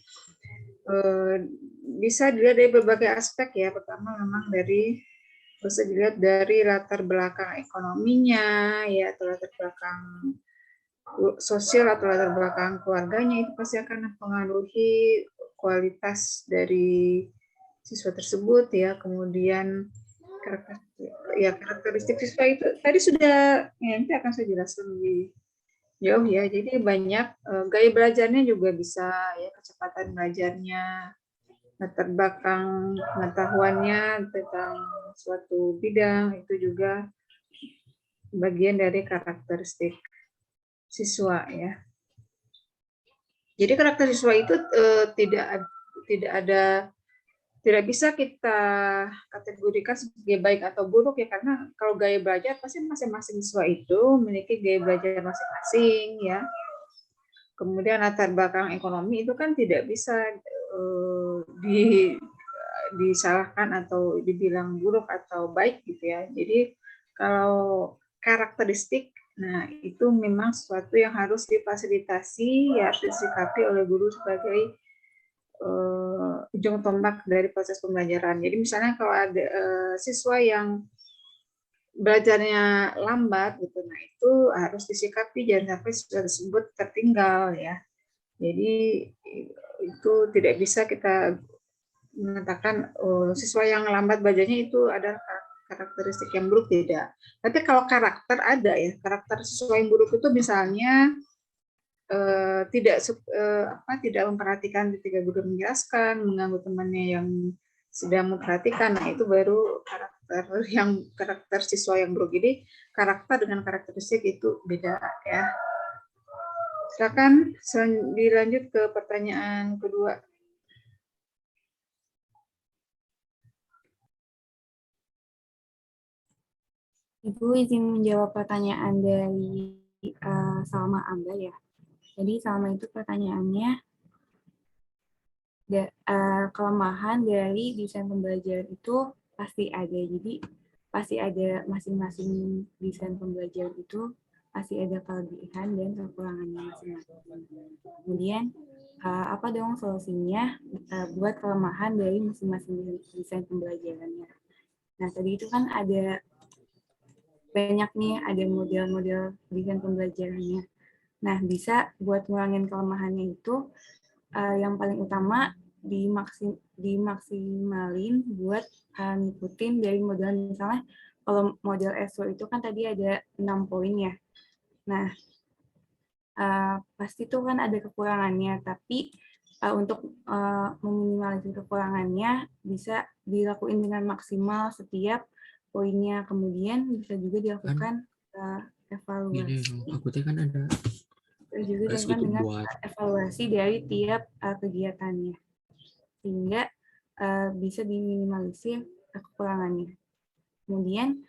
bisa dilihat dari berbagai aspek ya. Pertama memang bisa dilihat dari latar belakang ekonominya ya, atau latar belakang sosial atau latar belakang keluarganya, itu pasti akan mempengaruhi kualitas dari siswa tersebut ya. Kemudian karakteristik siswa itu tadi sudah ya, nanti akan saya jelaskan lebih jauh ya. Jadi banyak gaya belajarnya juga bisa ya, kecepatan belajarnya, latar belakang pengetahuannya tentang suatu bidang, itu juga bagian dari karakteristik siswa ya. Jadi karakter siswa itu tidak bisa kita kategorikan sebagai baik atau buruk ya, karena kalau gaya belajar pasti masing-masing siswa itu memiliki gaya belajar masing-masing ya. Kemudian latar belakang ekonomi itu kan tidak bisa disalahkan atau dibilang buruk atau baik gitu ya. Jadi kalau karakteristik, nah itu memang sesuatu yang harus difasilitasi, ya harus disikapi oleh guru sebagai ujung tombak dari proses pembelajaran. Jadi misalnya kalau ada siswa yang belajarnya lambat gitu, nah itu harus disikapi jangan sampai siswa tersebut tertinggal ya. Jadi itu tidak bisa kita mengatakan siswa yang lambat belajarnya itu adalah karakteristik yang buruk, tidak. Tapi kalau karakter ada ya, karakter siswa yang buruk itu misalnya tidak memperhatikan ketika guru menjelaskan, mengganggu temannya yang sedang memperhatikan. Nah itu baru karakter siswa yang buruk. Jadi karakter dengan karakteristik itu beda ya. Silakan dilanjut ke pertanyaan kedua. Ibu izin menjawab pertanyaan dari Salma Amba ya. Jadi Salma itu pertanyaannya, kelemahan dari desain pembelajaran itu pasti ada. Jadi pasti ada, masing-masing desain pembelajaran itu pasti ada kelebihan dan kekurangannya masing-masing. Kemudian apa dong solusinya buat kelemahan dari masing-masing desain pembelajarannya. Nah tadi itu kan ada banyak nih, ada model-model desain pembelajarannya. Nah, bisa buat ngurangin kelemahannya itu, yang paling utama dimaksimalin buat ngikutin dari model, misalnya kalau model ESO itu kan tadi ada 6 poin ya. Nah, pasti itu kan ada kekurangannya, tapi untuk meminimalisir kekurangannya bisa dilakuin dengan maksimal setiap poinnya. Kemudian bisa juga dilakukan evaluasi. Aku kan ada. Juga dengan evaluasi dari tiap kegiatannya, sehingga bisa diminimalisir kekurangannya. Kemudian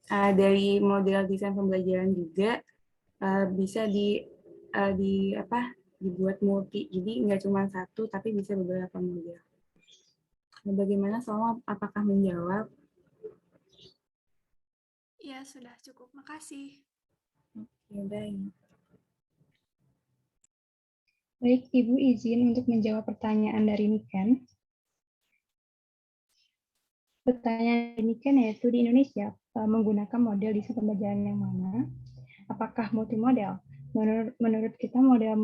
dari model desain pembelajaran juga bisa dibuat multi, jadi nggak cuma satu tapi bisa beberapa model. Nah, bagaimana Salma, apakah menjawab? Ya sudah cukup, makasih. Ya baik. Baik, Ibu izin untuk menjawab pertanyaan dari Niken. Pertanyaan dari Niken yaitu di Indonesia menggunakan model desain pembelajaran yang mana? Apakah multimodel? Menurut kita model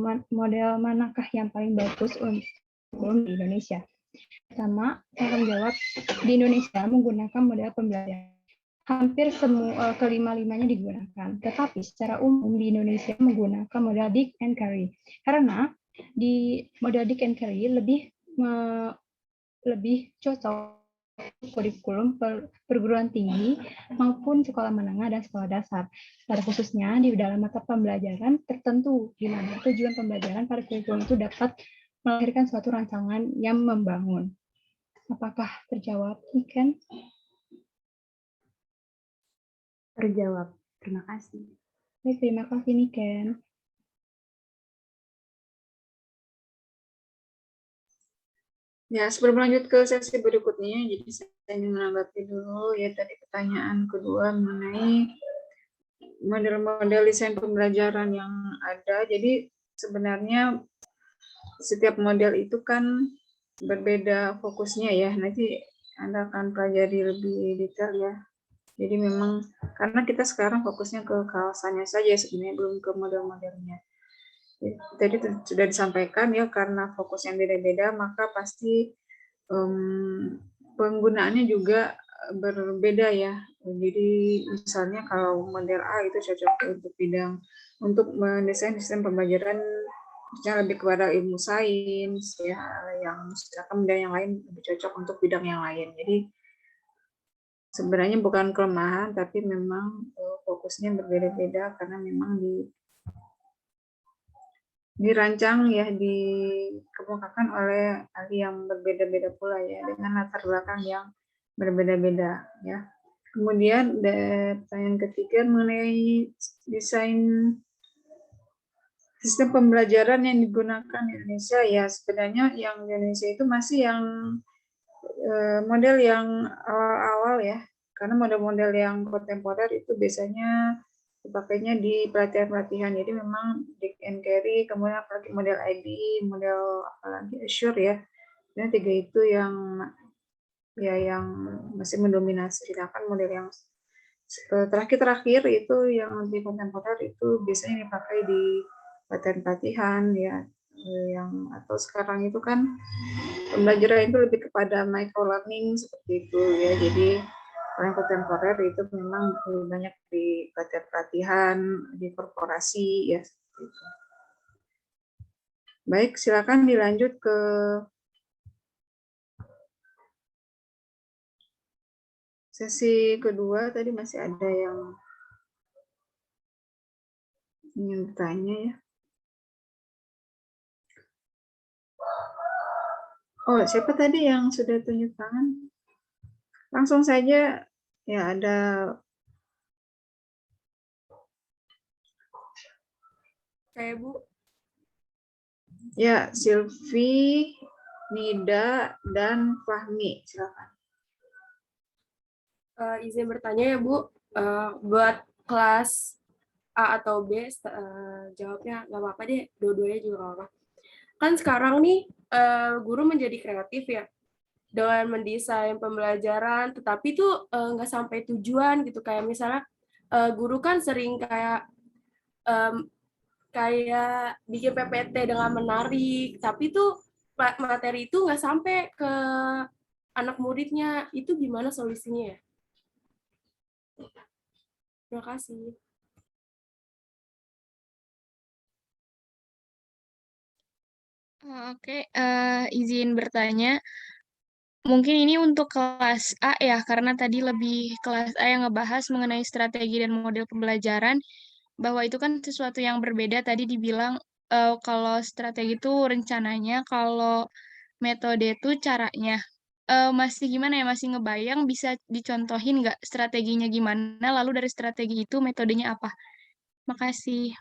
manakah yang paling bagus untuk di Indonesia? Pertama, saya akan jawab di Indonesia menggunakan model pembelajaran. Hampir semua kelima-limanya digunakan, tetapi secara umum di Indonesia menggunakan model Dick and Carey. Karena di model Dick and Carey lebih cocok kurikulum perguruan tinggi maupun sekolah menengah dan sekolah dasar. Pada khususnya di dalam mata pembelajaran tertentu, di mana tujuan pembelajaran pada kurikulum itu dapat melahirkan suatu rancangan yang membangun. Apakah terjawab, Niken? Terjawab. Terima kasih. Baik, terima kasih, Niken. Ya, sebelum lanjut ke sesi berikutnya, jadi saya ingin menanggapi dulu ya tadi pertanyaan kedua mengenai model-model desain pembelajaran yang ada. Jadi sebenarnya setiap model itu kan berbeda fokusnya ya. Nanti Anda akan pelajari lebih detail ya. Jadi memang karena kita sekarang fokusnya ke kawasannya saja sebenarnya, belum ke model-modelnya. Tadi sudah disampaikan ya, karena fokus yang beda-beda maka pasti penggunaannya juga berbeda ya. Jadi misalnya kalau model A itu cocok untuk bidang, untuk mendesain sistem pembelajaran yang lebih kepada ilmu sains ya, yang misalkan bidang yang lain lebih cocok untuk bidang yang lain. Jadi sebenarnya bukan kelemahan, tapi memang fokusnya berbeda-beda karena memang dirancang ya, dikemukakan oleh ahli yang berbeda-beda pula ya, dengan latar belakang yang berbeda-beda ya. Kemudian pertanyaan ketiga mengenai desain sistem pembelajaran yang digunakan di Indonesia ya, sebenarnya yang di Indonesia itu masih yang model yang awal-awal ya, karena model-model yang kontemporer itu biasanya dipakainya di pelatihan-pelatihan. Jadi memang Dick and Carey, kemudian apalagi model IDE, model apalagi Azure ya. Dan tiga itu yang ya yang masih mendominasi. Sedangkan model yang terakhir-terakhir itu yang lebih kontemporer itu biasanya dipakai di pelatihan-pelatihan ya, yang atau sekarang itu kan pembelajaran itu lebih kepada micro learning seperti itu ya. Jadi yang kontemporer itu memang banyak di pelatihan-pelatihan, di korporasi ya seperti itu. Baik, silakan dilanjut ke sesi kedua. Tadi masih ada yang ingin bertanya ya. Oh, siapa tadi yang sudah tunjuk tangan? Langsung saja ya, ada Kayak Bu. ya, Silvi, Nida, dan Fahmi. Silakan. Izin bertanya ya Bu, buat kelas A atau B, jawabnya nggak apa-apa deh, dua-duanya juga nggak apa-apa. Kan sekarang nih guru menjadi kreatif ya, dengan mendesain pembelajaran, tetapi tuh nggak sampai tujuan gitu. Kayak misalnya guru kan sering kayak bikin PPT dengan menarik, tapi tuh materi itu nggak sampai ke anak muridnya. Itu gimana solusinya ya? Terima kasih. Oke, izin bertanya. Mungkin ini untuk kelas A ya, karena tadi lebih kelas A yang ngebahas mengenai strategi dan model pembelajaran, bahwa itu kan sesuatu yang berbeda. Tadi dibilang kalau strategi itu rencananya, kalau metode itu caranya. Masih gimana ya, masih ngebayang, bisa dicontohin nggak strateginya gimana, lalu dari strategi itu metodenya apa? Makasih.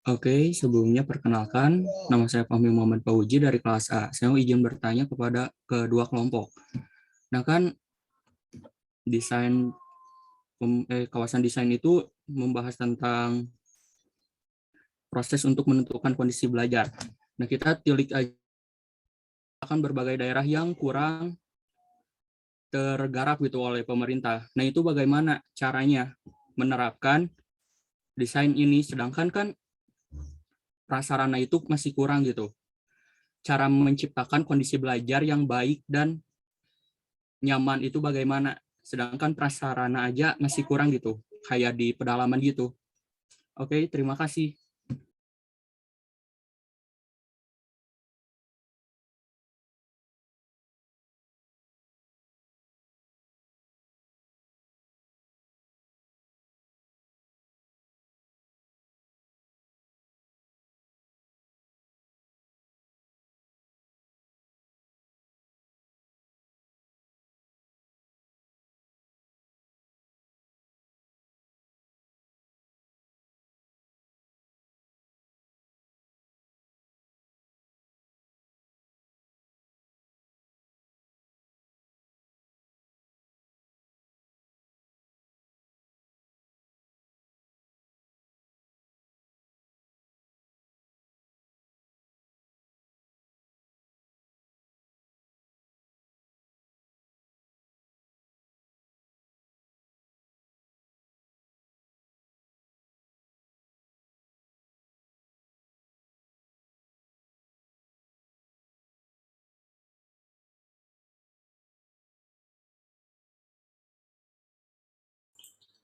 Oke, sebelumnya perkenalkan, nama saya Fahmi Muhammad Pauji dari kelas A. Saya mau izin bertanya kepada kedua kelompok. Nah kan, kawasan desain itu membahas tentang proses untuk menentukan kondisi belajar. Nah kita tilik aja akan berbagai daerah yang kurang tergarap gitu oleh pemerintah. Nah itu bagaimana caranya menerapkan desain ini, sedangkan kan prasarana itu masih kurang gitu. Cara menciptakan kondisi belajar yang baik dan nyaman itu bagaimana? Sedangkan prasarana aja masih kurang gitu, kayak di pedalaman gitu. Oke, terima kasih.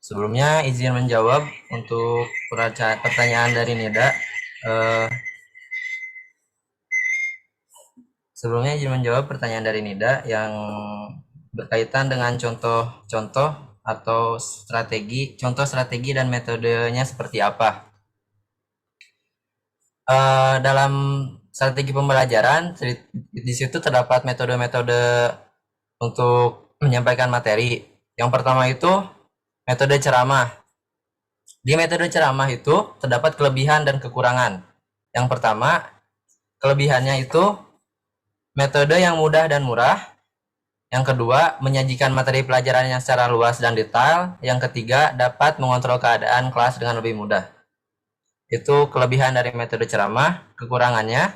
Sebelumnya izin menjawab untuk pertanyaan dari Nida. Sebelumnya izin menjawab pertanyaan dari Nida yang berkaitan dengan contoh-contoh atau contoh strategi dan metodenya seperti apa. Dalam strategi pembelajaran, di situ terdapat metode-metode untuk menyampaikan materi. Yang pertama itu metode ceramah. Di metode ceramah itu terdapat kelebihan dan kekurangan. Yang pertama, kelebihannya itu metode yang mudah dan murah. Yang kedua, menyajikan materi pelajaran yang secara luas dan detail. Yang ketiga, dapat mengontrol keadaan kelas dengan lebih mudah. Itu kelebihan dari metode ceramah. Kekurangannya,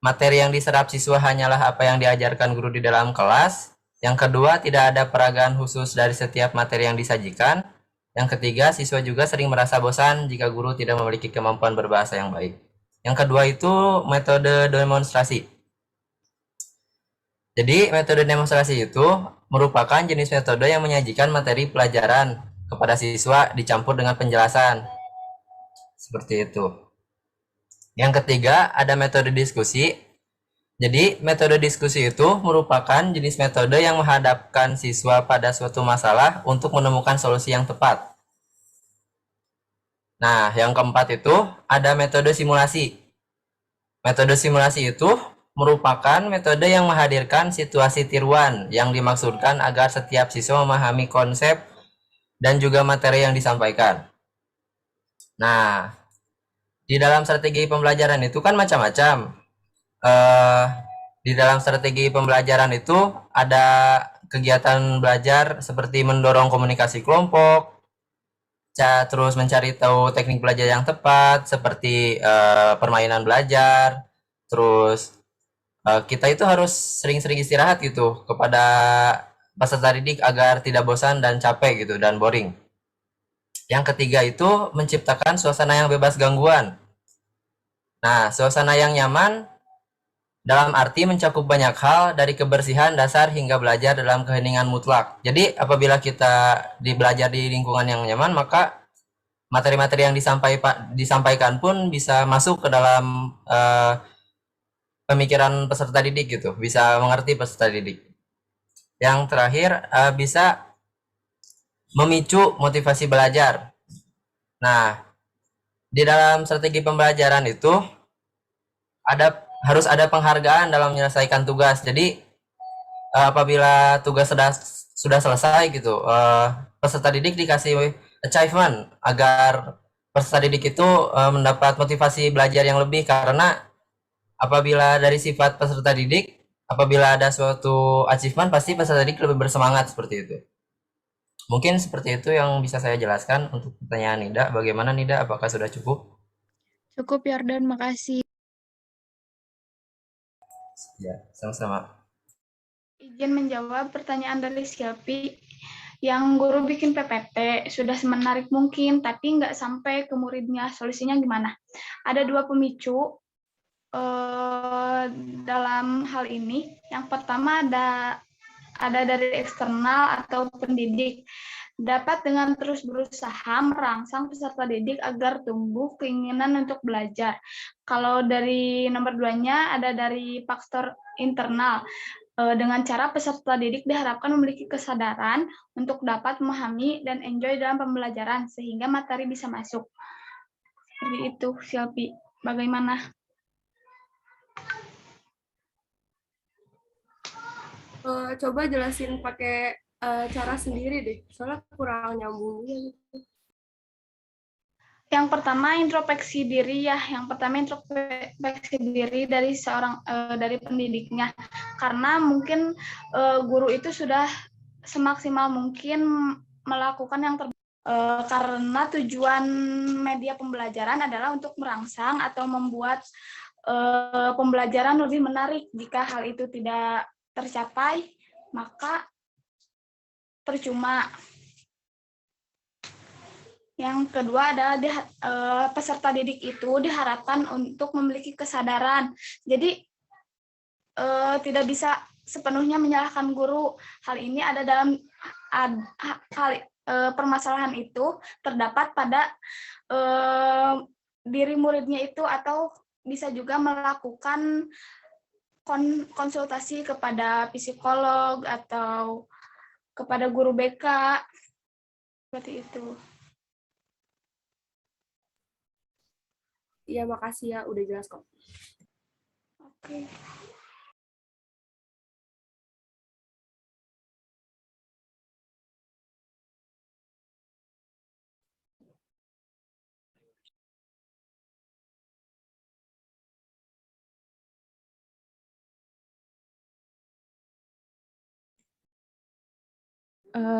materi yang diserap siswa hanyalah apa yang diajarkan guru di dalam kelas. Yang kedua, tidak ada peragaan khusus dari setiap materi yang disajikan. Yang ketiga, siswa juga sering merasa bosan jika guru tidak memiliki kemampuan berbahasa yang baik. Yang kedua itu metode demonstrasi. Jadi, metode demonstrasi itu merupakan jenis metode yang menyajikan materi pelajaran kepada siswa dicampur dengan penjelasan. Seperti itu. Yang ketiga, ada metode diskusi. Jadi, metode diskusi itu merupakan jenis metode yang menghadapkan siswa pada suatu masalah untuk menemukan solusi yang tepat. Nah, yang keempat itu ada metode simulasi. Metode simulasi itu merupakan metode yang menghadirkan situasi tiruan yang dimaksudkan agar setiap siswa memahami konsep dan juga materi yang disampaikan. Nah, di dalam strategi pembelajaran itu kan macam-macam. Di dalam strategi pembelajaran itu ada kegiatan belajar seperti mendorong komunikasi kelompok, terus mencari tahu teknik belajar yang tepat seperti permainan belajar, terus kita itu harus sering-sering istirahat gitu kepada peserta didik agar tidak bosan dan capek gitu dan boring. Yang ketiga itu menciptakan suasana yang bebas gangguan. Nah, suasana yang nyaman dalam arti mencakup banyak hal dari kebersihan dasar hingga belajar dalam keheningan mutlak. Jadi apabila kita belajar di lingkungan yang nyaman, maka materi-materi yang disampaikan pun bisa masuk ke dalam pemikiran peserta didik gitu, bisa mengerti peserta didik. Yang terakhir bisa memicu motivasi belajar. Nah, di dalam strategi pembelajaran itu harus ada penghargaan dalam menyelesaikan tugas. Jadi apabila tugas sudah selesai gitu, peserta didik dikasih achievement agar peserta didik itu mendapat motivasi belajar yang lebih, karena apabila dari sifat peserta didik, apabila ada suatu achievement, pasti peserta didik lebih bersemangat seperti itu. Mungkin seperti itu yang bisa saya jelaskan untuk pertanyaan Nida. Bagaimana Nida? Apakah sudah cukup? Cukup, Yordan. Makasih. Ya, sama-sama. Izin menjawab pertanyaan dari Silpi. Yang guru bikin PPT sudah semenarik mungkin, tapi nggak sampai ke muridnya. Solusinya gimana? Ada dua pemicu dalam hal ini. Yang pertama ada dari eksternal atau pendidik, dapat dengan terus berusaha merangsang peserta didik agar tumbuh keinginan untuk belajar. Kalau dari nomor 2-nya ada dari faktor internal, dengan cara peserta didik diharapkan memiliki kesadaran untuk dapat memahami dan enjoy dalam pembelajaran sehingga materi bisa masuk. Seperti itu, Silpi. Bagaimana? Coba jelasin pakai cara sendiri deh, soalnya kurang nyambung gitu. Yang pertama introspeksi diri ya, yang pertama introspeksi diri dari seorang dari pendidiknya, karena mungkin guru itu sudah semaksimal mungkin melakukan yang terbaik. Karena tujuan media pembelajaran adalah untuk merangsang atau membuat pembelajaran lebih menarik. Jika hal itu tidak tercapai, maka percuma. Yang kedua adalah peserta didik itu diharapkan untuk memiliki kesadaran. Jadi tidak bisa sepenuhnya menyalahkan guru. Hal ini ada dalam permasalahan itu terdapat pada diri muridnya itu, atau bisa juga melakukan konsultasi kepada psikolog atau kepada guru BK, seperti itu. Iya, makasih ya, udah jelas kok. Oke.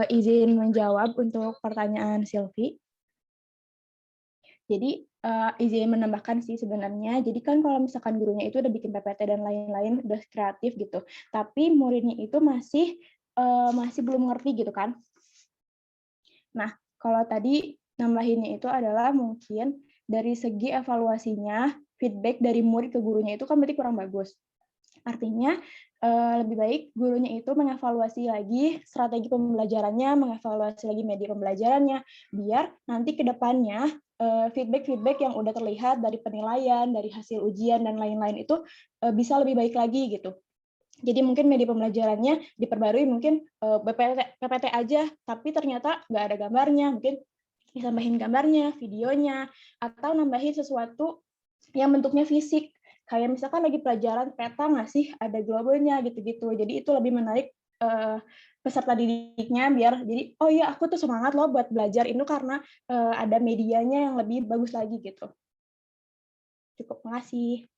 Izin menjawab untuk pertanyaan Silvi. Jadi izin menambahkan sih sebenarnya. Jadi kan kalau misalkan gurunya itu udah bikin PPT dan lain-lain, udah kreatif gitu, tapi muridnya itu masih belum ngerti gitu kan. Nah, kalau tadi nambahinnya itu adalah mungkin dari segi evaluasinya, feedback dari murid ke gurunya itu kan berarti kurang bagus. Artinya lebih baik gurunya itu mengevaluasi lagi strategi pembelajarannya, mengevaluasi lagi media pembelajarannya, biar nanti ke depannya feedback-feedback yang udah terlihat dari penilaian, dari hasil ujian dan lain-lain itu bisa lebih baik lagi gitu. Jadi mungkin media pembelajarannya diperbarui, mungkin PPT aja, tapi ternyata nggak ada gambarnya, mungkin ditambahin gambarnya, videonya, atau nambahin sesuatu yang bentuknya fisik. Kayak misalkan lagi pelajaran peta nggak sih, ada globalnya gitu-gitu. Jadi itu lebih menarik peserta didiknya biar jadi, oh iya aku tuh semangat loh buat belajar ini karena ada medianya yang lebih bagus lagi gitu. Cukup, makasih.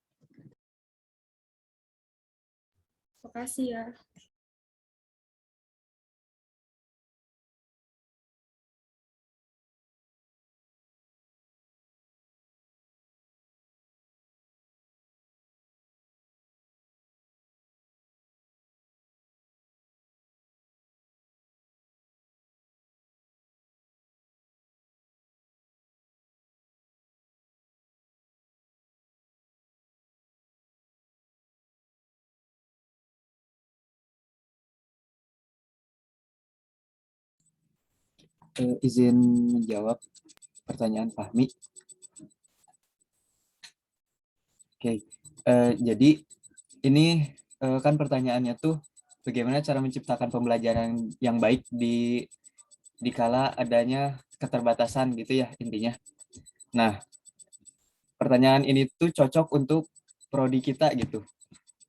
Makasih ya. Izin menjawab pertanyaan Fahmi. Oke, jadi ini kan pertanyaannya tuh bagaimana cara menciptakan pembelajaran yang baik di kala adanya keterbatasan gitu ya intinya. Nah, pertanyaan ini tuh cocok untuk prodi kita gitu.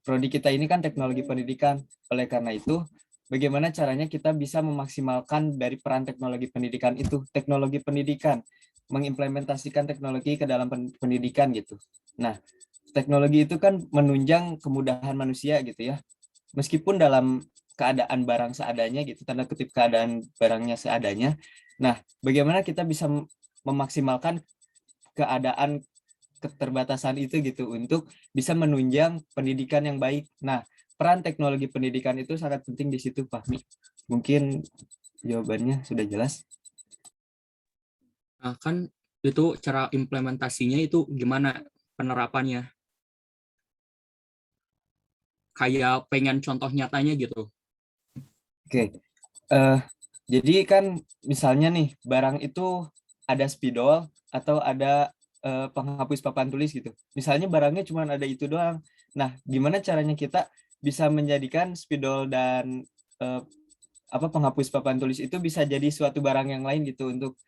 Prodi kita ini kan teknologi pendidikan. Oleh karena itu, bagaimana caranya kita bisa memaksimalkan dari peran teknologi pendidikan itu, teknologi pendidikan, mengimplementasikan teknologi ke dalam pendidikan gitu. Nah, teknologi itu kan menunjang kemudahan manusia gitu ya. Meskipun dalam keadaan barang seadanya gitu, tanda kutip keadaan barangnya seadanya. Nah, bagaimana kita bisa memaksimalkan keadaan keterbatasan itu gitu untuk bisa menunjang pendidikan yang baik. Nah, peran teknologi pendidikan itu sangat penting di situ, Fahmi. Mungkin jawabannya sudah jelas. Nah, kan itu cara implementasinya itu gimana penerapannya? Kayak pengen contoh nyatanya gitu. Oke. Jadi kan misalnya nih, barang itu ada spidol atau ada penghapus papan tulis gitu. Misalnya barangnya cuma ada itu doang. Nah, gimana caranya kita bisa menjadikan spidol dan penghapus papan tulis itu bisa jadi suatu barang yang lain gitu untuk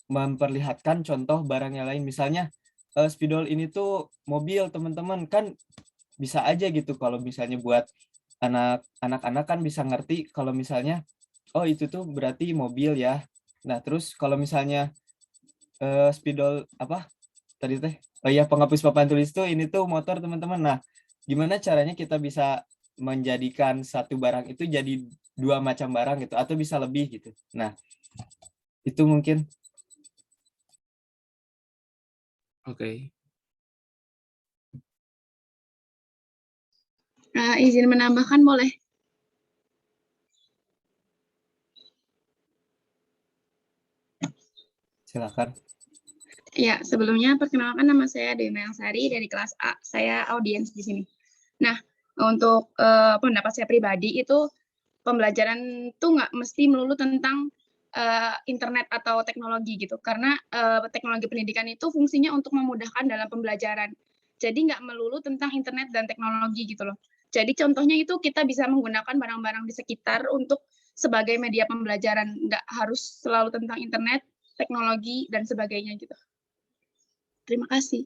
memperlihatkan contoh barang yang lain. Misalnya spidol ini tuh mobil, teman-teman, kan bisa aja gitu kalau misalnya buat anak-anak kan bisa ngerti kalau misalnya oh itu tuh berarti mobil ya. Nah, terus kalau misalnya spidol tadi teh penghapus papan tulis tuh ini tuh motor, teman-teman. Nah, gimana caranya kita bisa menjadikan satu barang itu jadi dua macam barang gitu atau bisa lebih gitu. Nah, itu mungkin. Oke. Izin menambahkan boleh? Silakan. Ya, sebelumnya perkenalkan nama saya Dena Sari dari kelas A. Saya audiens di sini. Nah, Untuk pendapat saya pribadi itu pembelajaran tuh nggak mesti melulu tentang internet atau teknologi gitu, karena teknologi pendidikan itu fungsinya untuk memudahkan dalam pembelajaran. Jadi nggak melulu tentang internet dan teknologi gitu loh. Jadi contohnya itu kita bisa menggunakan barang-barang di sekitar untuk sebagai media pembelajaran, nggak harus selalu tentang internet, teknologi, dan sebagainya gitu. Terima kasih.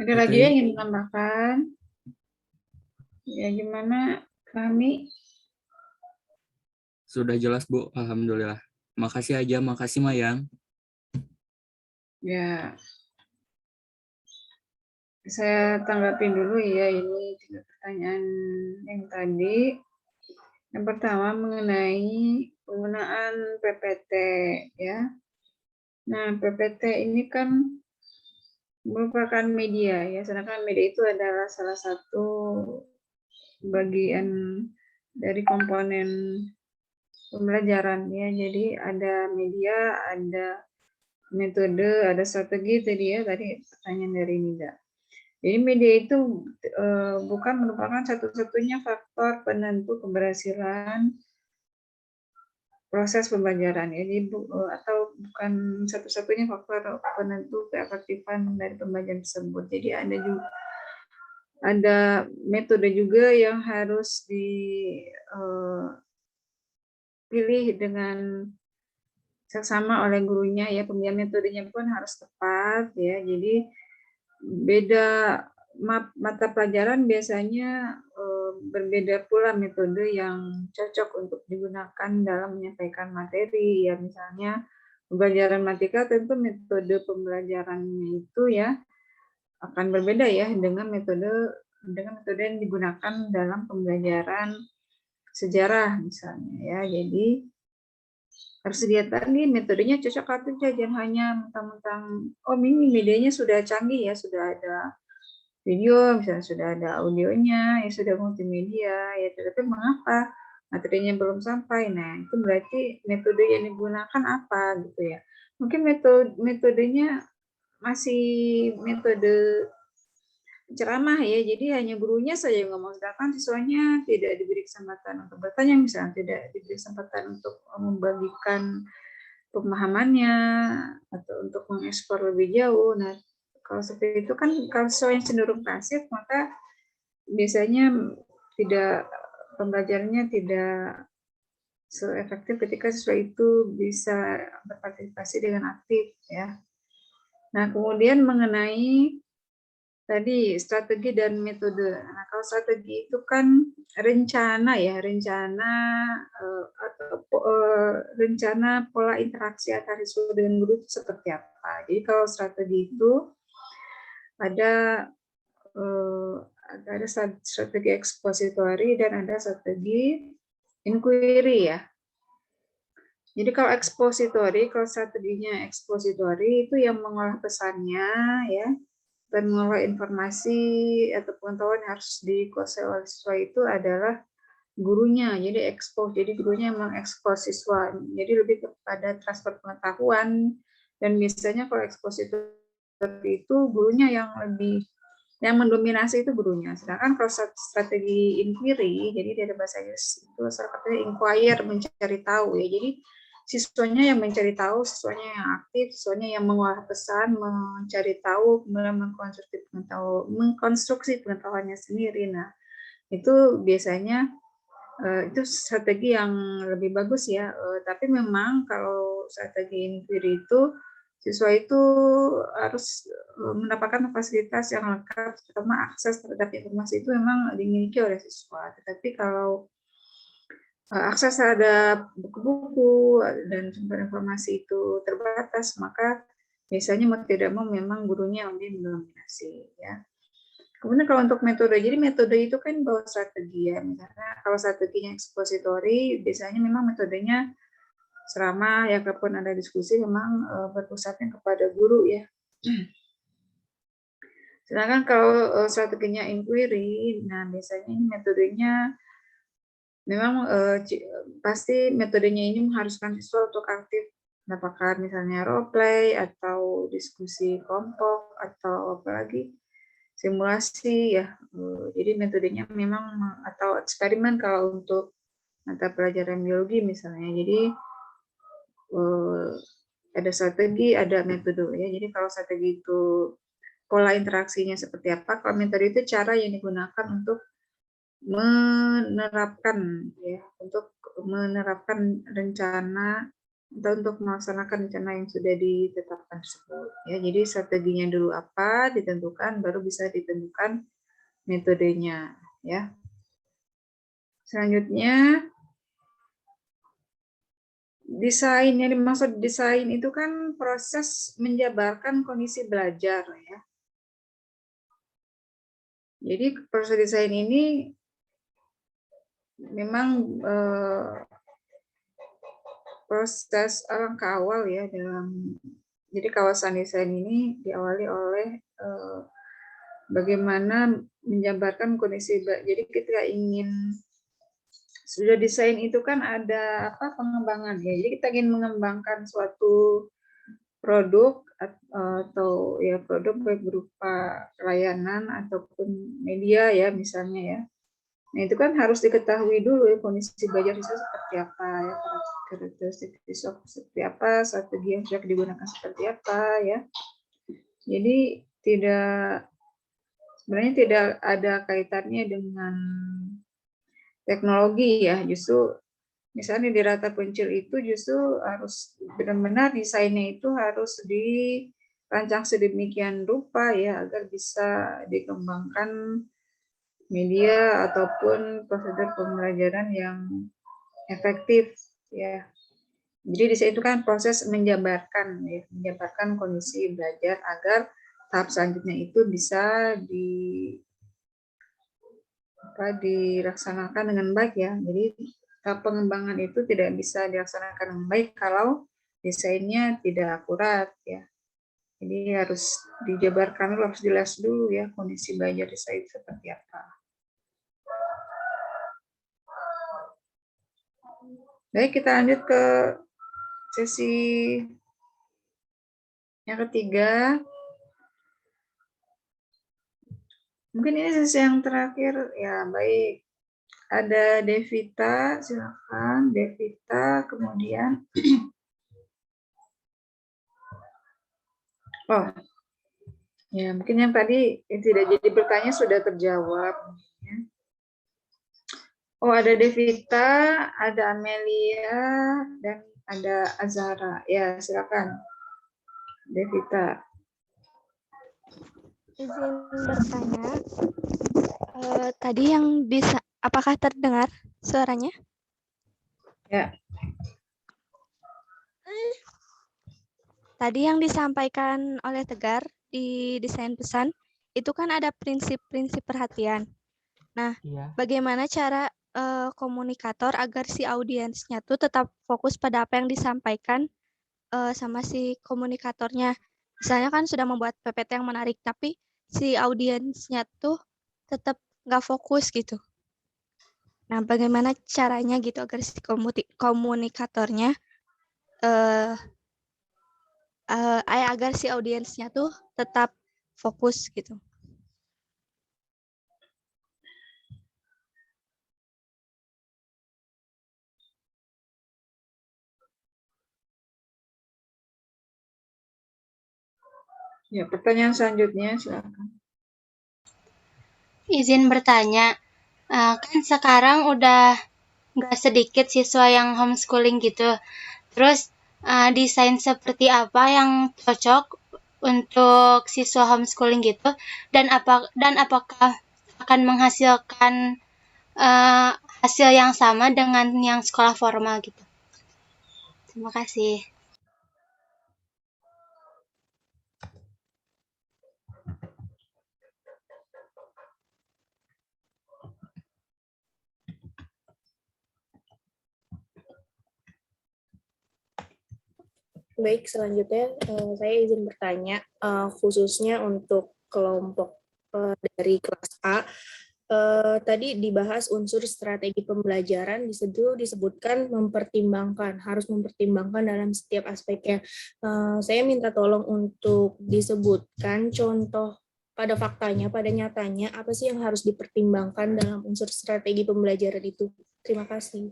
Ada lagi yang ingin menambahkan? Ya, gimana kami? Sudah jelas, Bu. Alhamdulillah. Makasih aja, makasih Mayang. Ya, saya tanggapin dulu ya ini 3 pertanyaan yang tadi. Yang pertama mengenai penggunaan PPT ya. Nah, PPT ini kan merupakan media ya, sedangkan media itu adalah salah satu bagian dari komponen pembelajaran ya. Jadi ada media, ada metode, ada strategi tadi ya, tadi pertanyaan dari Nida. Jadi media itu bukan merupakan satu-satunya faktor penentu keberhasilan proses pembelajaran ya. Jadi atau bukan satu-satunya faktor penentu keefektifan dari pembelajaran tersebut. Jadi ada metode juga yang harus dipilih dengan seksama oleh gurunya ya, pemilihan metodenya pun harus tepat ya. Jadi beda mata pelajaran biasanya berbeda pula metode yang cocok untuk digunakan dalam menyampaikan materi ya. Misalnya pembelajaran matematika tentu metode pembelajarannya itu ya akan berbeda ya dengan metode yang digunakan dalam pembelajaran sejarah misalnya ya. Jadi harus dilihat lagi metodenya cocok atau tidak, jangan hanya mentang-mentang oh ini medianya sudah canggih ya, sudah ada video misalnya, sudah ada audionya ya, sudah multimedia ya, tetapi mengapa materinya belum sampai. Nah, itu berarti metode yang digunakan apa gitu ya. Mungkin metodenya masih metode ceramah ya, jadi hanya gurunya saja yang ngomong, sedangkan siswanya tidak diberi kesempatan untuk bertanya, misalnya tidak diberi kesempatan untuk membagikan pemahamannya atau untuk mengeksplor lebih jauh. Nah, kalau seperti itu kan kalau siswa yang cenderung pasif, maka biasanya pembelajarannya tidak seefektif ketika siswa itu bisa berpartisipasi dengan aktif ya. Nah, kemudian mengenai tadi strategi dan metode. Nah, kalau strategi itu kan rencana ya, rencana pola interaksi antara siswa dengan guru itu seperti apa. Jadi kalau strategi itu ada strategi ekspositori dan ada strategi inquiry ya. Jadi kalau ekspositori, kalau strateginya ekspositori itu yang mengolah pesannya ya, dan mengolah informasi atau pengetahuan yang harus dikuasai oleh siswa itu adalah gurunya. Jadi jadi gurunya yang mengekspos siswa. Jadi lebih kepada transfer pengetahuan, dan biasanya kalau ekspositor itu gurunya yang mendominasi itu gurunya. Sedangkan kalau strategi inquiry, jadi dari bahasa Inggris itu salah satunya inquire, mencari tahu ya. Jadi siswanya yang mencari tahu, siswanya yang aktif, siswanya yang mengolah pesan, mencari tahu, kemudian mengkonstruksi pengetahuannya sendiri. Nah, itu biasanya itu strategi yang lebih bagus ya. Tapi memang kalau strategi inquiry itu siswa itu harus mendapatkan fasilitas yang lengkap, terutama akses terhadap informasi itu memang dimiliki oleh siswa. Tetapi kalau akses terhadap buku-buku dan sumber informasi itu terbatas, maka biasanya mau tidak mau memang gurunya yang lebih mendominasi ya. Kemudian kalau untuk metode, jadi metode itu kan bawa strategi ya. Misalnya kalau strateginya ekspositori, biasanya memang metodenya ceramah ya, kalaupun ada diskusi memang berpusatnya kepada guru ya. Sedangkan kalau strateginya inquiry, nah biasanya ini metodenya memang pasti metodenya ini mengharuskan siswa untuk aktif apakah misalnya role play atau diskusi kelompok atau apalagi simulasi ya. Jadi metodenya memang atau eksperimen kalau untuk mata pelajaran biologi misalnya. Jadi ada strategi, ada metode ya. Jadi kalau strategi itu pola interaksinya seperti apa, kalau metode itu cara yang digunakan untuk menerapkan rencana atau untuk melaksanakan rencana yang sudah ditetapkan tersebut ya. Jadi strateginya dulu apa ditentukan, baru bisa ditentukan metodenya ya. Selanjutnya desain, yang dimaksud desain itu kan proses menjabarkan kondisi belajar ya. Jadi proses desain ini memang proses langkah awal ya dalam, jadi kawasan desain ini diawali oleh bagaimana menjabarkan kondisi. Jadi ketika ingin sudah desain itu kan ada pengembangan ya. Jadi kita ingin mengembangkan suatu produk atau ya produk baik berupa layanan ataupun media ya misalnya ya. Nah itu kan harus diketahui dulu ya kondisi belajar siswa seperti apa ya, karakteristik siswa seperti apa, strategi yang sudah digunakan seperti apa ya. Jadi sebenarnya tidak ada kaitannya dengan teknologi ya, justru misalnya di Rata Pencil itu justru harus benar-benar desainnya itu harus dirancang sedemikian rupa ya agar bisa dikembangkan media ataupun prosedur pembelajaran yang efektif ya. Jadi di situ kan proses menjabarkan ya, menjabarkan kondisi belajar agar tahap selanjutnya itu bisa dilaksanakan dengan baik ya. Jadi tahap pengembangan itu tidak bisa dilaksanakan dengan baik kalau desainnya tidak akurat ya. Jadi harus dijabarkan dulu, harus jelas dulu ya kondisi belajar desain seperti apa. Baik, kita lanjut ke sesi yang ketiga. Mungkin ini sesi yang terakhir ya. Baik, ada Devita, silakan Devita. Kemudian, oh, ya mungkin yang tadi yang tidak jadi bertanya sudah terjawab. Oh, ada Devita, ada Amelia, dan ada Azhara. Ya, silakan. Devita. Izin bertanya, tadi yang bisa, apakah terdengar suaranya? Ya. Tadi yang disampaikan oleh Tegar di desain pesan, itu kan ada prinsip-prinsip perhatian. Nah, bagaimana cara komunikator agar si audiensnya tuh tetap fokus pada apa yang disampaikan sama si komunikatornya. Misalnya kan sudah membuat PPT yang menarik, tapi si audiensnya tuh tetap nggak fokus gitu. Nah, bagaimana caranya gitu agar si komunikatornya agar si audiensnya tuh tetap fokus gitu. Ya, pertanyaan selanjutnya silakan. Izin bertanya, kan sekarang udah nggak sedikit siswa yang homeschooling gitu. Terus desain seperti apa yang cocok untuk siswa homeschooling gitu, dan apakah akan menghasilkan hasil yang sama dengan yang sekolah formal gitu? Terima kasih. Baik, selanjutnya saya izin bertanya, khususnya untuk kelompok dari kelas A. Tadi dibahas unsur strategi pembelajaran, di situ disebutkan harus mempertimbangkan dalam setiap aspeknya. Saya minta tolong untuk disebutkan contoh pada faktanya, pada nyatanya, apa sih yang harus dipertimbangkan dalam unsur strategi pembelajaran itu. Terima kasih.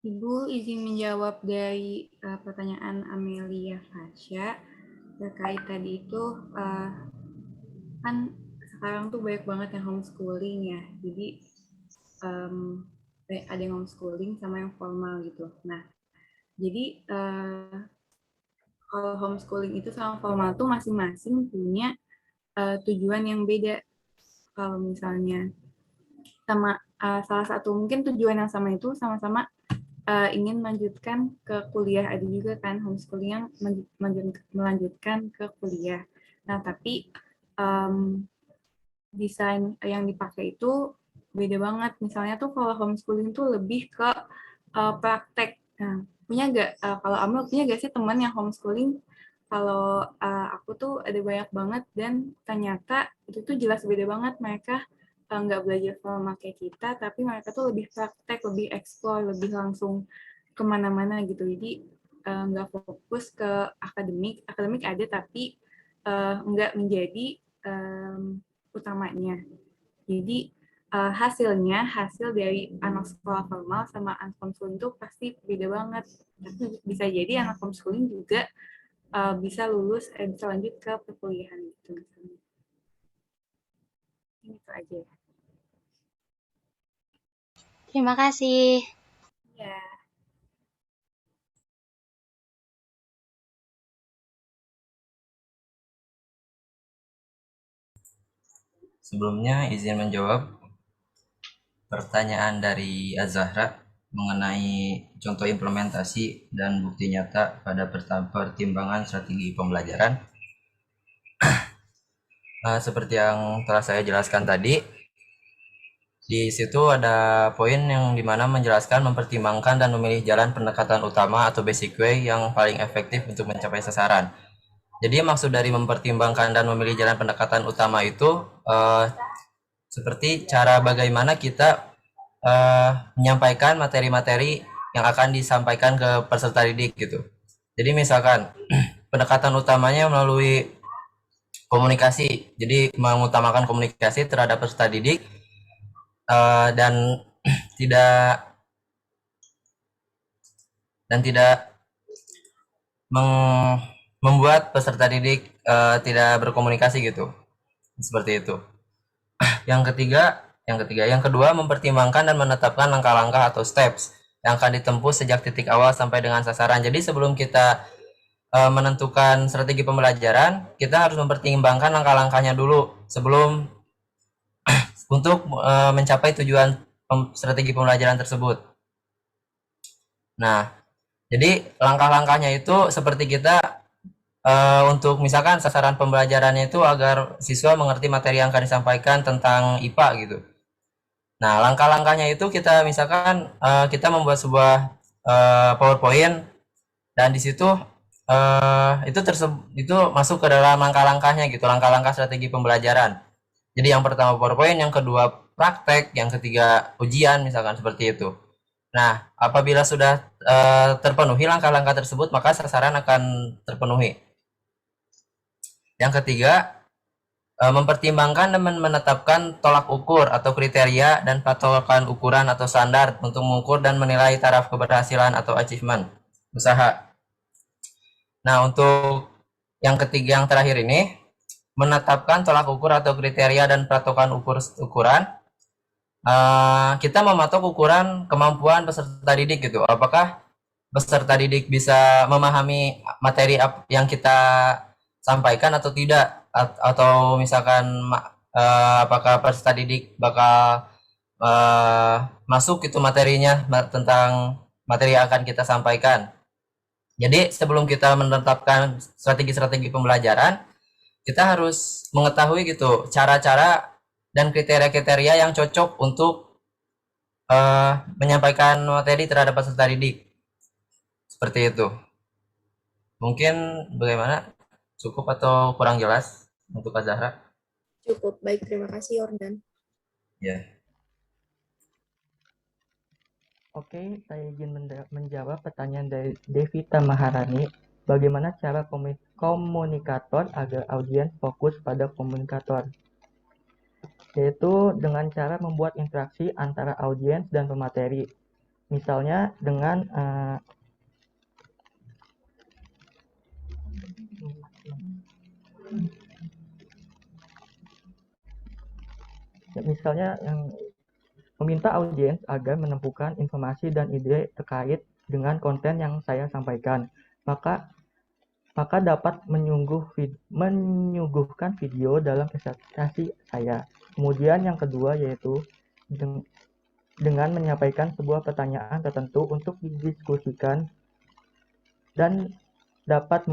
Ibu izin menjawab dari pertanyaan Amelia Fasya terkait tadi itu, kan sekarang tuh banyak banget yang homeschooling ya, jadi ada yang homeschooling sama yang formal gitu. Nah, jadi kalau homeschooling itu sama formal tuh masing-masing punya tujuan yang beda. Kalau misalnya sama salah satu mungkin tujuan yang sama itu sama-sama ingin melanjutkan ke kuliah, ada juga kan homeschooling yang melanjutkan ke kuliah. Nah, tapi desain yang dipakai itu beda banget. Misalnya tuh kalau homeschooling tuh lebih ke praktek. Nah, kalau Amel punya nggak sih teman yang homeschooling? Kalau aku tuh ada banyak banget dan ternyata itu tuh jelas beda banget. Mereka nggak belajar formal kayak kita, tapi mereka tuh lebih praktek, lebih explore, lebih langsung kemana-mana gitu. Jadi nggak fokus ke akademik ada tapi nggak menjadi utamanya. Jadi hasil dari anak sekolah formal sama anak homeschooling itu pasti beda banget. Tapi bisa jadi anak homeschooling juga bisa lulus bisa lanjut ke perkuliahan gitu misalnya. Ini itu aja. Terima kasih. Ya. Sebelumnya izin menjawab pertanyaan dari Azahra mengenai contoh implementasi dan bukti nyata pada pertimbangan strategi pembelajaran. Seperti yang telah saya jelaskan tadi, di situ ada poin yang dimana menjelaskan, mempertimbangkan dan memilih jalan pendekatan utama atau basic way yang paling efektif untuk mencapai sasaran. Jadi maksud dari mempertimbangkan dan memilih jalan pendekatan utama itu seperti cara bagaimana kita menyampaikan materi-materi yang akan disampaikan ke peserta didik gitu. Jadi misalkan pendekatan utamanya melalui komunikasi. Jadi mengutamakan komunikasi terhadap peserta didik dan tidak membuat peserta didik tidak berkomunikasi gitu. Seperti itu. Yang kedua mempertimbangkan dan menetapkan langkah-langkah atau steps yang akan ditempuh sejak titik awal sampai dengan sasaran. Jadi sebelum kita menentukan strategi pembelajaran, kita harus mempertimbangkan langkah-langkahnya dulu sebelum untuk mencapai tujuan strategi pembelajaran tersebut. Nah, jadi langkah-langkahnya itu seperti kita untuk misalkan sasaran pembelajarannya itu agar siswa mengerti materi yang akan disampaikan tentang IPA gitu. Nah, langkah-langkahnya itu kita misalkan kita membuat sebuah PowerPoint dan di situ itu masuk ke dalam langkah-langkahnya gitu, langkah-langkah strategi pembelajaran. Jadi yang pertama PowerPoint, yang kedua praktek, yang ketiga ujian misalkan seperti itu. Nah, apabila sudah terpenuhi langkah-langkah tersebut, maka sasaran akan terpenuhi. Yang ketiga, mempertimbangkan dan menetapkan tolak ukur atau kriteria dan patokan ukuran atau standar untuk mengukur dan menilai taraf keberhasilan atau achievement usaha. Nah, untuk yang ketiga, yang terakhir ini, menetapkan tolak ukur atau kriteria dan patokan ukuran. Kita mematok ukuran kemampuan peserta didik gitu. Apakah peserta didik bisa memahami materi yang kita sampaikan atau tidak, atau misalkan apakah peserta didik bakal masuk itu materinya tentang materi yang akan kita sampaikan. Jadi sebelum kita menetapkan strategi-strategi pembelajaran, kita harus mengetahui gitu cara-cara dan kriteria-kriteria yang cocok untuk menyampaikan materi terhadap peserta didik. Seperti itu. Mungkin bagaimana? Cukup atau kurang jelas untuk Kak Zahra? Cukup, baik, terima kasih Yordan. Ya. Oke, saya izin menjawab pertanyaan dari Devita Maharani. Bagaimana cara komunikator agar audiens fokus pada komunikator? Yaitu dengan cara membuat interaksi antara audiens dan pemateri. Misalnya dengan misalnya yang meminta audiens agar menemukan informasi dan ide terkait dengan konten yang saya sampaikan, maka dapat menyuguhkan video dalam presentasi saya. Kemudian yang kedua yaitu dengan menyampaikan sebuah pertanyaan tertentu untuk didiskusikan dan dapat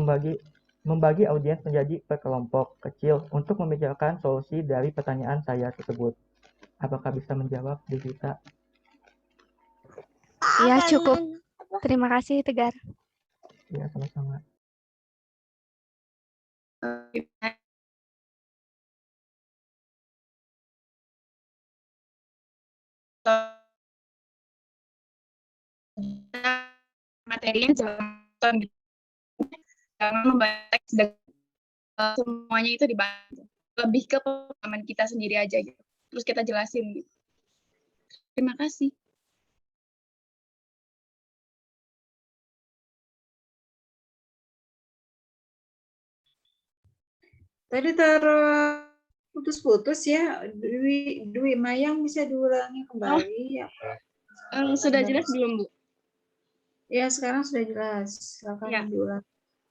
membagi audiens menjadi kelompok kecil untuk membicarakan solusi dari pertanyaan saya tersebut. Apakah bisa menjawab, Devita? Ya, cukup. Terima kasih, Tegar. Ya, sama-sama. Materinya jangan membatasi semuanya itu dibantu. Lebih ke pengalaman kita sendiri aja gitu. Terus kita jelasin gitu. Terima kasih. Tadi taruh putus-putus ya, Dwi Mayang, bisa diulangi kembali? Sudah jelas belum, Bu? Ya, sekarang sudah jelas. Silakan Ya. diulang.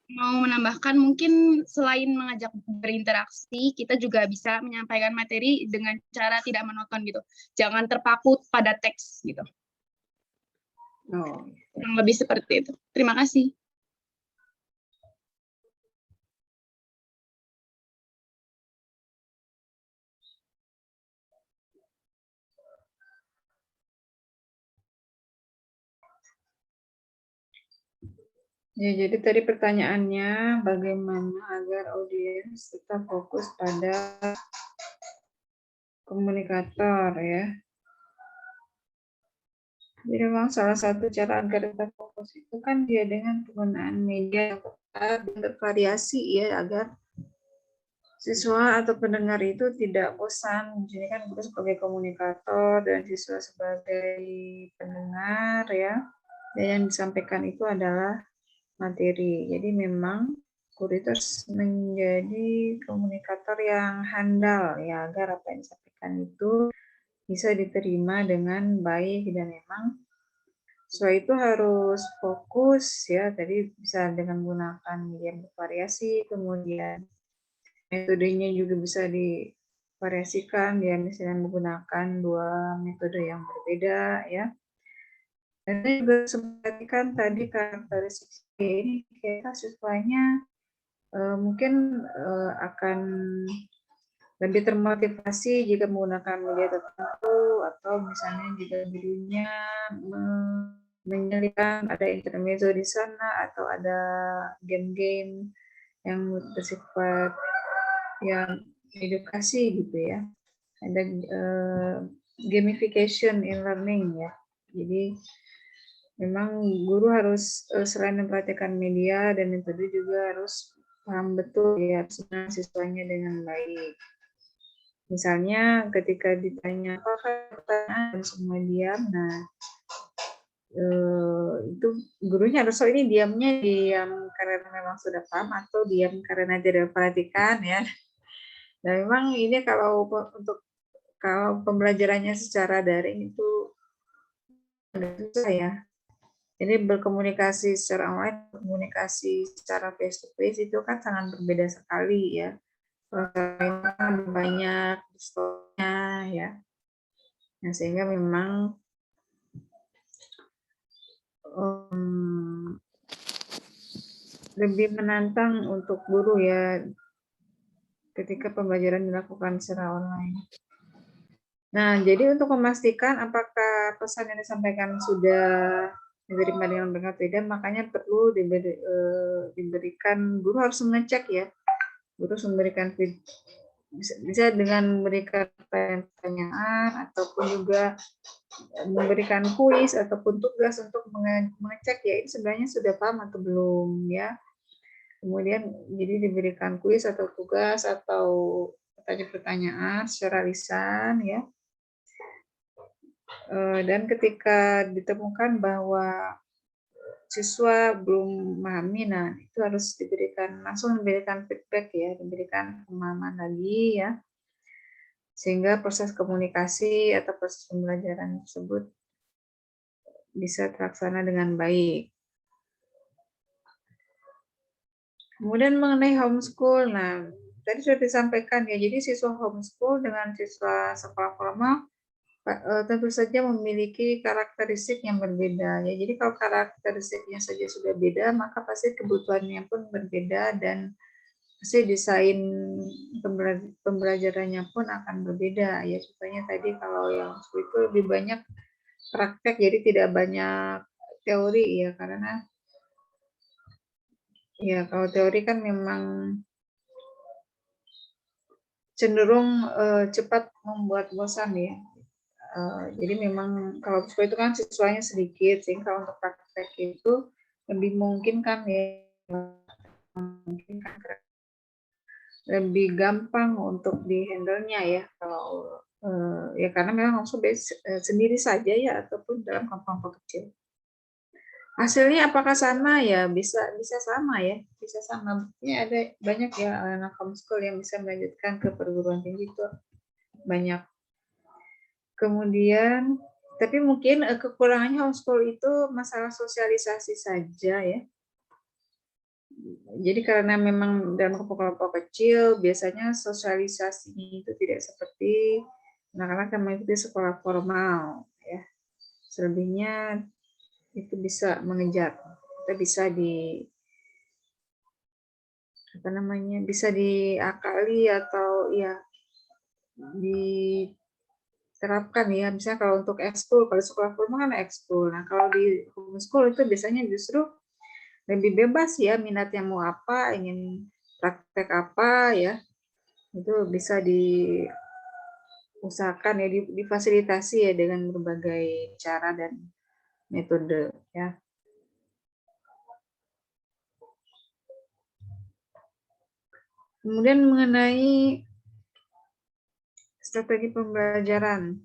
Mau menambahkan mungkin selain mengajak berinteraksi, kita juga bisa menyampaikan materi dengan cara tidak monoton gitu. Jangan terpaku pada teks gitu. Oh. Yang lebih seperti itu. Terima kasih. Ya, jadi tadi pertanyaannya bagaimana agar audiens tetap fokus pada komunikator ya. Jadi memang salah satu cara agar tetap fokus itu kan dia dengan penggunaan media yang tepat dan bervariasi ya, agar siswa atau pendengar itu tidak bosan. Jadi kan kita sebagai komunikator dan siswa sebagai pendengar ya. Dan yang disampaikan itu adalah materi. Jadi memang guru itu harus menjadi komunikator yang handal ya, agar apa yang disampaikan itu bisa diterima dengan baik. Dan memang siswa itu harus fokus ya, tadi bisa dengan menggunakan media bervariasi, kemudian metodenya juga bisa divariasikan, dia misalnya menggunakan 2 metode yang berbeda ya. Dan saya juga perhatikan tadi karakteristik ini, kita siswanya mungkin akan lebih termotivasi jika menggunakan media tertentu, atau misalnya jika gurunya menyelipkan ada intermezzo di sana, atau ada game-game yang bersifat yang edukasi gitu ya. Ada gamification in learning ya. Jadi memang guru harus selain memperhatikan media dan metode juga harus paham betul ya siswanya dengan baik. Misalnya ketika ditanya apakah pertanyaan dan semua diam, nah itu gurunya harus tahu ini diamnya diam karena memang sudah paham atau diam karena tidak perhatikan ya. Dan memang ini kalau pembelajarannya secara daring itu agak susah ya. Jadi berkomunikasi secara online, komunikasi secara face to face itu kan sangat berbeda sekali ya. Banyak distorsinya ya. Nah, sehingga memang lebih menantang untuk guru ya ketika pembelajaran dilakukan secara online. Nah, jadi untuk memastikan apakah pesan yang disampaikan sudah diterima dengan benar atau tidak, makanya perlu diberikan, guru harus mengecek ya. Guru harus memberikan bisa dengan memberikan pertanyaan ataupun juga memberikan kuis ataupun tugas untuk mengecek ya ini sebenarnya sudah paham atau belum ya. Kemudian jadi diberikan kuis atau tugas atau pertanyaan secara lisan ya. Dan ketika ditemukan bahwa siswa belum memahami, nah itu harus langsung diberikan feedback ya, diberikan pemahaman lagi ya, sehingga proses komunikasi atau proses pembelajaran tersebut bisa terlaksana dengan baik. Kemudian mengenai homeschool, nah tadi sudah disampaikan ya, jadi siswa homeschool dengan siswa sekolah formal tentu saja memiliki karakteristik yang berbeda ya. Jadi kalau karakteristiknya saja sudah beda, maka pasti kebutuhannya pun berbeda dan pasti desain pembelajarannya pun akan berbeda ya. Contohnya tadi kalau yang itu lebih banyak praktek, jadi tidak banyak teori ya, karena ya kalau teori kan memang cenderung cepat membuat bosan ya. Jadi memang kalau itu kan siswanya sedikit, sehingga untuk praktek itu lebih mungkin kan ya, lebih gampang untuk di-handle-nya ya kalau ya karena memang langsung sendiri saja ya ataupun dalam kelompok kecil. Hasilnya apakah sama ya? Bisa sama ya, bisa sama. Ini ada banyak ya anak homeschool yang bisa melanjutkan ke perguruan tinggi itu banyak. Kemudian, tapi mungkin kekurangannya homeschool itu masalah sosialisasi saja ya. Jadi karena memang dalam kelompok-kelompok kecil, biasanya sosialisasinya itu tidak seperti anak-anak yang mengikuti sekolah formal ya. Selebihnya itu bisa mengejar, kita bisa bisa diakali atau ya diterapkan ya, misalnya kalau untuk ekskul, kalau sekolah formal kan ekskul. Nah kalau di homeschool itu biasanya justru lebih bebas ya, minatnya mau apa, ingin praktek apa ya, itu bisa diusahakan ya, difasilitasi ya dengan berbagai cara dan metode ya. Kemudian mengenai strategi pembelajaran.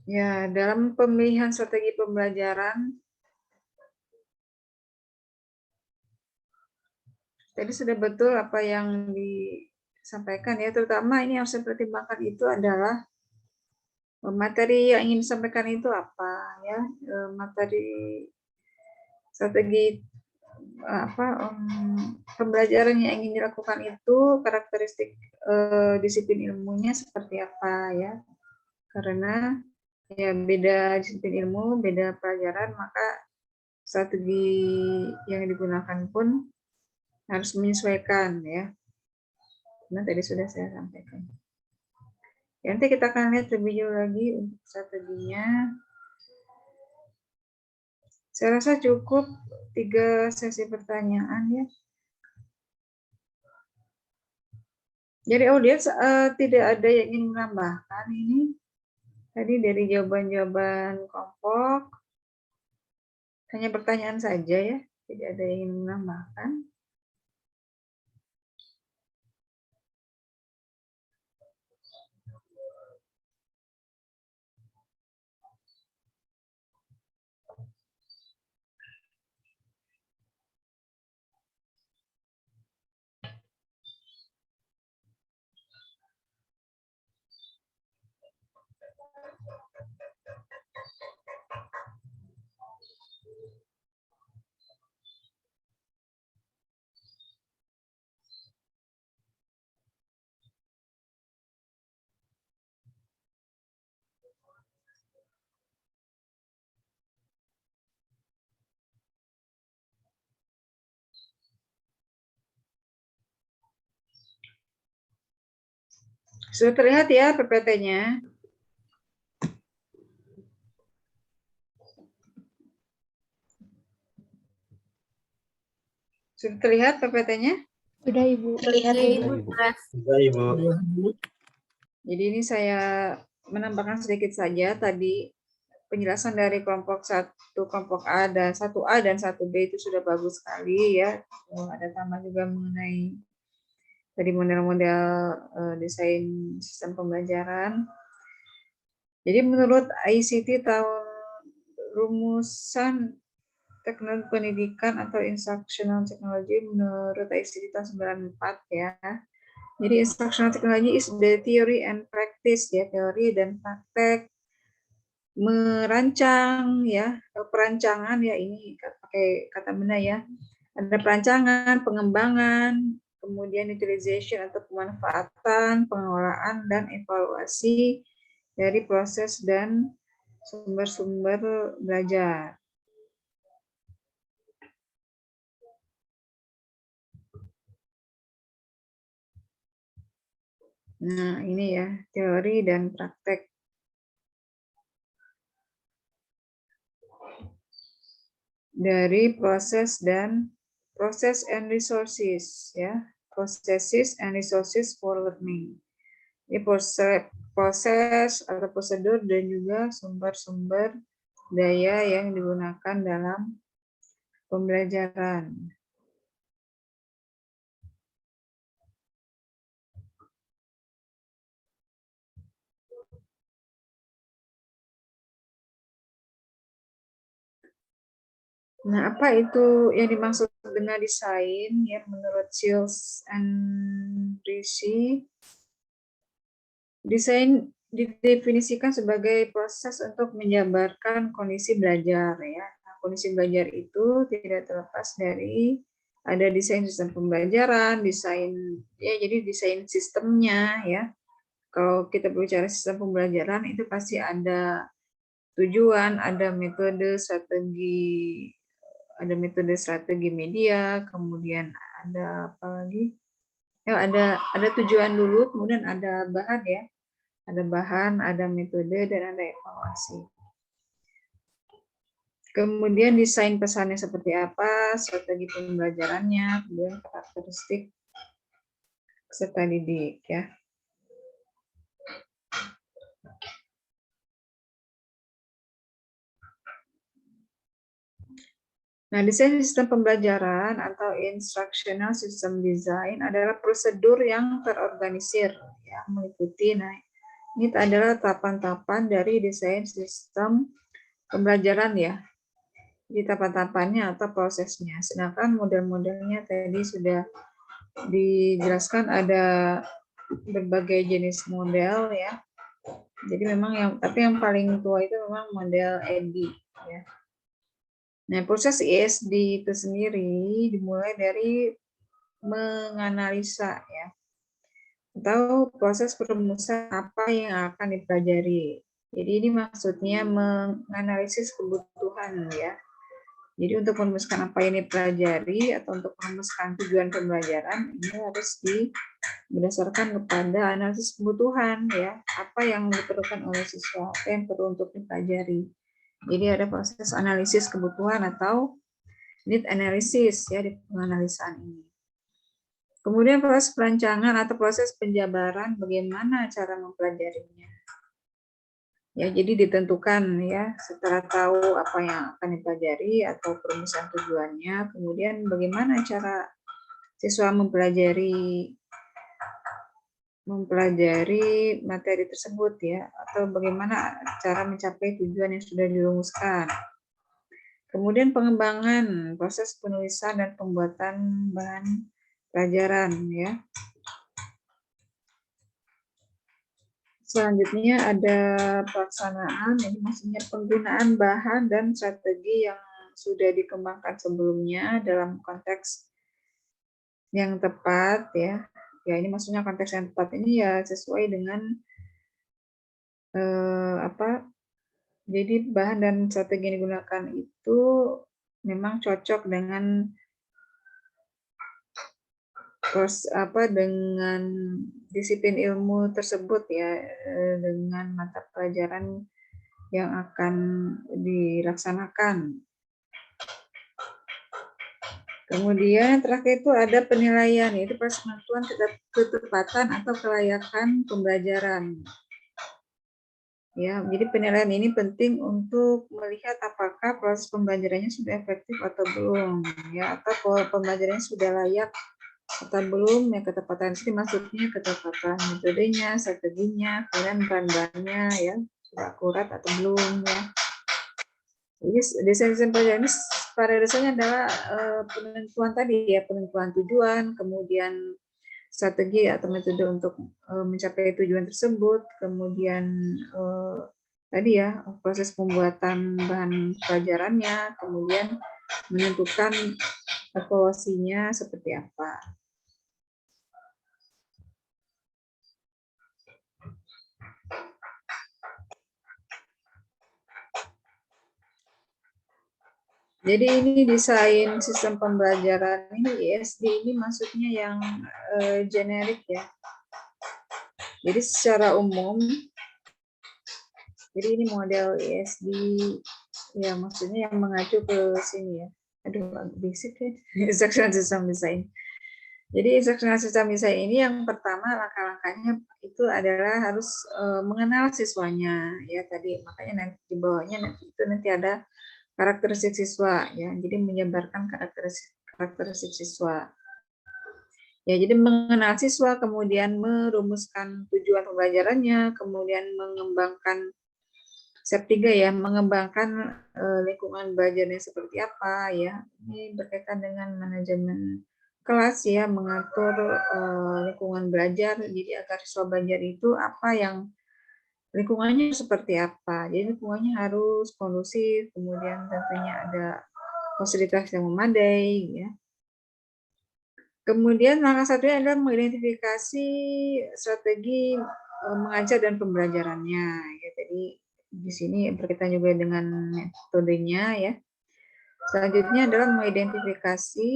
Ya, dalam pemilihan strategi pembelajaran, tadi sudah betul apa yang disampaikan ya, terutama ini yang saya pertimbangkan itu adalah materi yang ingin disampaikan itu apa ya, materi strategi pembelajaran yang ingin dilakukan itu, karakteristik disiplin ilmunya seperti apa ya, karena ya beda disiplin ilmu, beda pelajaran, maka strategi yang digunakan pun harus menyesuaikan ya. Nah, tadi sudah saya sampaikan. Ya, nanti kita akan lihat lebih jauh lagi untuk strateginya. Saya rasa cukup 3 sesi pertanyaan ya. Jadi audiens tidak ada yang ingin menambahkan ini. Tadi dari jawaban-jawaban kelompok, hanya pertanyaan saja ya, tidak ada yang ingin menambahkan. Sudah terlihat ya PPT-nya? Sudah terlihat PPT-nya? Sudah, Ibu. Terlihat Ibu. Sudah, Ibu. Jadi ini saya menambahkan sedikit saja tadi penjelasan dari kelompok 1, kelompok A dan 1A dan 1B itu sudah bagus sekali ya. Ada tambah juga mengenai dari model-model desain sistem pembelajaran. Jadi menurut ICT tahun rumusan teknologi pendidikan atau instructional technology menurut ICT tahun 94 ya. Jadi instructional technology is the theory and practice ya, teori dan praktek merancang ya, perancangan ya, ini pakai kata benda ya. Ada perancangan, pengembangan, kemudian utilization atau pemanfaatan, pengelolaan dan evaluasi dari proses dan sumber-sumber belajar. Nah, ini ya, teori dan praktek. Dari proses and resources ya, processes and resources for learning. Ini proses atau prosedur dan juga sumber-sumber daya yang digunakan dalam pembelajaran. Nah, apa itu yang dimaksud dengan desain ya menurut Shields and Rishi? Desain didefinisikan sebagai proses untuk menjabarkan kondisi belajar ya. Nah, kondisi belajar itu tidak terlepas dari ada desain sistem pembelajaran, desain ya, jadi desain sistemnya ya. Kalau kita berbicara sistem pembelajaran itu pasti ada tujuan, ada metode, strategi media, kemudian ada apa lagi? Ya, ada tujuan dulu, kemudian ada bahan ya. Ada bahan, ada metode, dan ada evaluasi. Kemudian desain pesannya seperti apa, strategi pembelajarannya, kemudian karakteristik peserta didik ya. Nah, desain sistem pembelajaran atau instructional system design adalah prosedur yang terorganisir ya, meliputi. Nah, ini adalah tahapan-tahapan dari desain sistem pembelajaran ya. Jadi tahapan-tahapannya atau prosesnya. Sedangkan model-modelnya tadi sudah dijelaskan ada berbagai jenis model ya. Jadi memang yang paling tua itu memang model EDI ya. Nah, proses ISD itu sendiri dimulai dari menganalisa ya, atau proses perumusan apa yang akan dipelajari. Jadi ini maksudnya menganalisis kebutuhan ya. Jadi untuk merumuskan apa yang dipelajari atau untuk merumuskan tujuan pembelajaran ini harus berdasarkan kepada analisis kebutuhan ya, apa yang diperlukan oleh siswa, apa yang perlu untuk dipelajari. Jadi ada proses analisis kebutuhan atau need analysis ya di penganalisaan ini. Kemudian proses perancangan atau proses penjabaran bagaimana cara mempelajarinya. Ya, jadi ditentukan ya setelah tahu apa yang akan dipelajari atau perumusan tujuannya, kemudian bagaimana cara siswa mempelajari materi tersebut ya, atau bagaimana cara mencapai tujuan yang sudah dirumuskan. Kemudian pengembangan, proses penulisan dan pembuatan bahan pelajaran ya. Selanjutnya ada pelaksanaan, ini maksudnya penggunaan bahan dan strategi yang sudah dikembangkan sebelumnya dalam konteks yang tepat ya. Ya, ini maksudnya konteks yang tepat ini ya sesuai dengan jadi bahan dan strategi yang digunakan itu memang cocok dengan dengan disiplin ilmu tersebut ya, dengan mata pelajaran yang akan dilaksanakan. Kemudian terakhir itu ada penilaian, yaitu proses penentuan ketepatan atau kelayakan pembelajaran. Ya, jadi penilaian ini penting untuk melihat apakah proses pembelajarannya sudah efektif atau belum, ya, atau pembelajarannya sudah layak atau belum, ya, ketepatan sih maksudnya ketepatan metodenya, strateginya, kemudian bahan-bahannya, ya, sudah akurat atau belum, ya. Jadi desain pembelajaran ini pada dasarnya adalah penentuan tadi ya, penentuan tujuan, kemudian strategi atau metode untuk mencapai tujuan tersebut, kemudian tadi ya proses pembuatan bahan pelajarannya, kemudian menentukan evaluasinya seperti apa. Jadi ini desain sistem pembelajaran ini ISD ini maksudnya yang generik ya. Jadi secara umum, jadi ini model ISD ya, maksudnya yang mengacu ke sini ya. Aduh, basic ya. Instructional System Design. Jadi instructional system design ini yang pertama langkah-langkahnya itu adalah harus mengenal siswanya ya tadi, makanya nanti di bawahnya nanti ada karakteristik siswa ya, jadi menyebarkan karakteristik siswa ya, jadi mengenal siswa, kemudian merumuskan tujuan pembelajarannya, kemudian mengembangkan step 3 ya, mengembangkan lingkungan belajarnya seperti apa ya, ini berkaitan dengan manajemen kelas ya, mengatur lingkungan belajar, jadi agar siswa belajar itu apa yang lingkungannya seperti apa. Jadi lingkungannya harus kondusif, kemudian tentunya ada fasilitas yang memadai ya. Kemudian langkah satunya adalah mengidentifikasi strategi mengajar dan pembelajarannya ya. Jadi di sini berkaitan juga dengan metodenya ya. Selanjutnya adalah mengidentifikasi,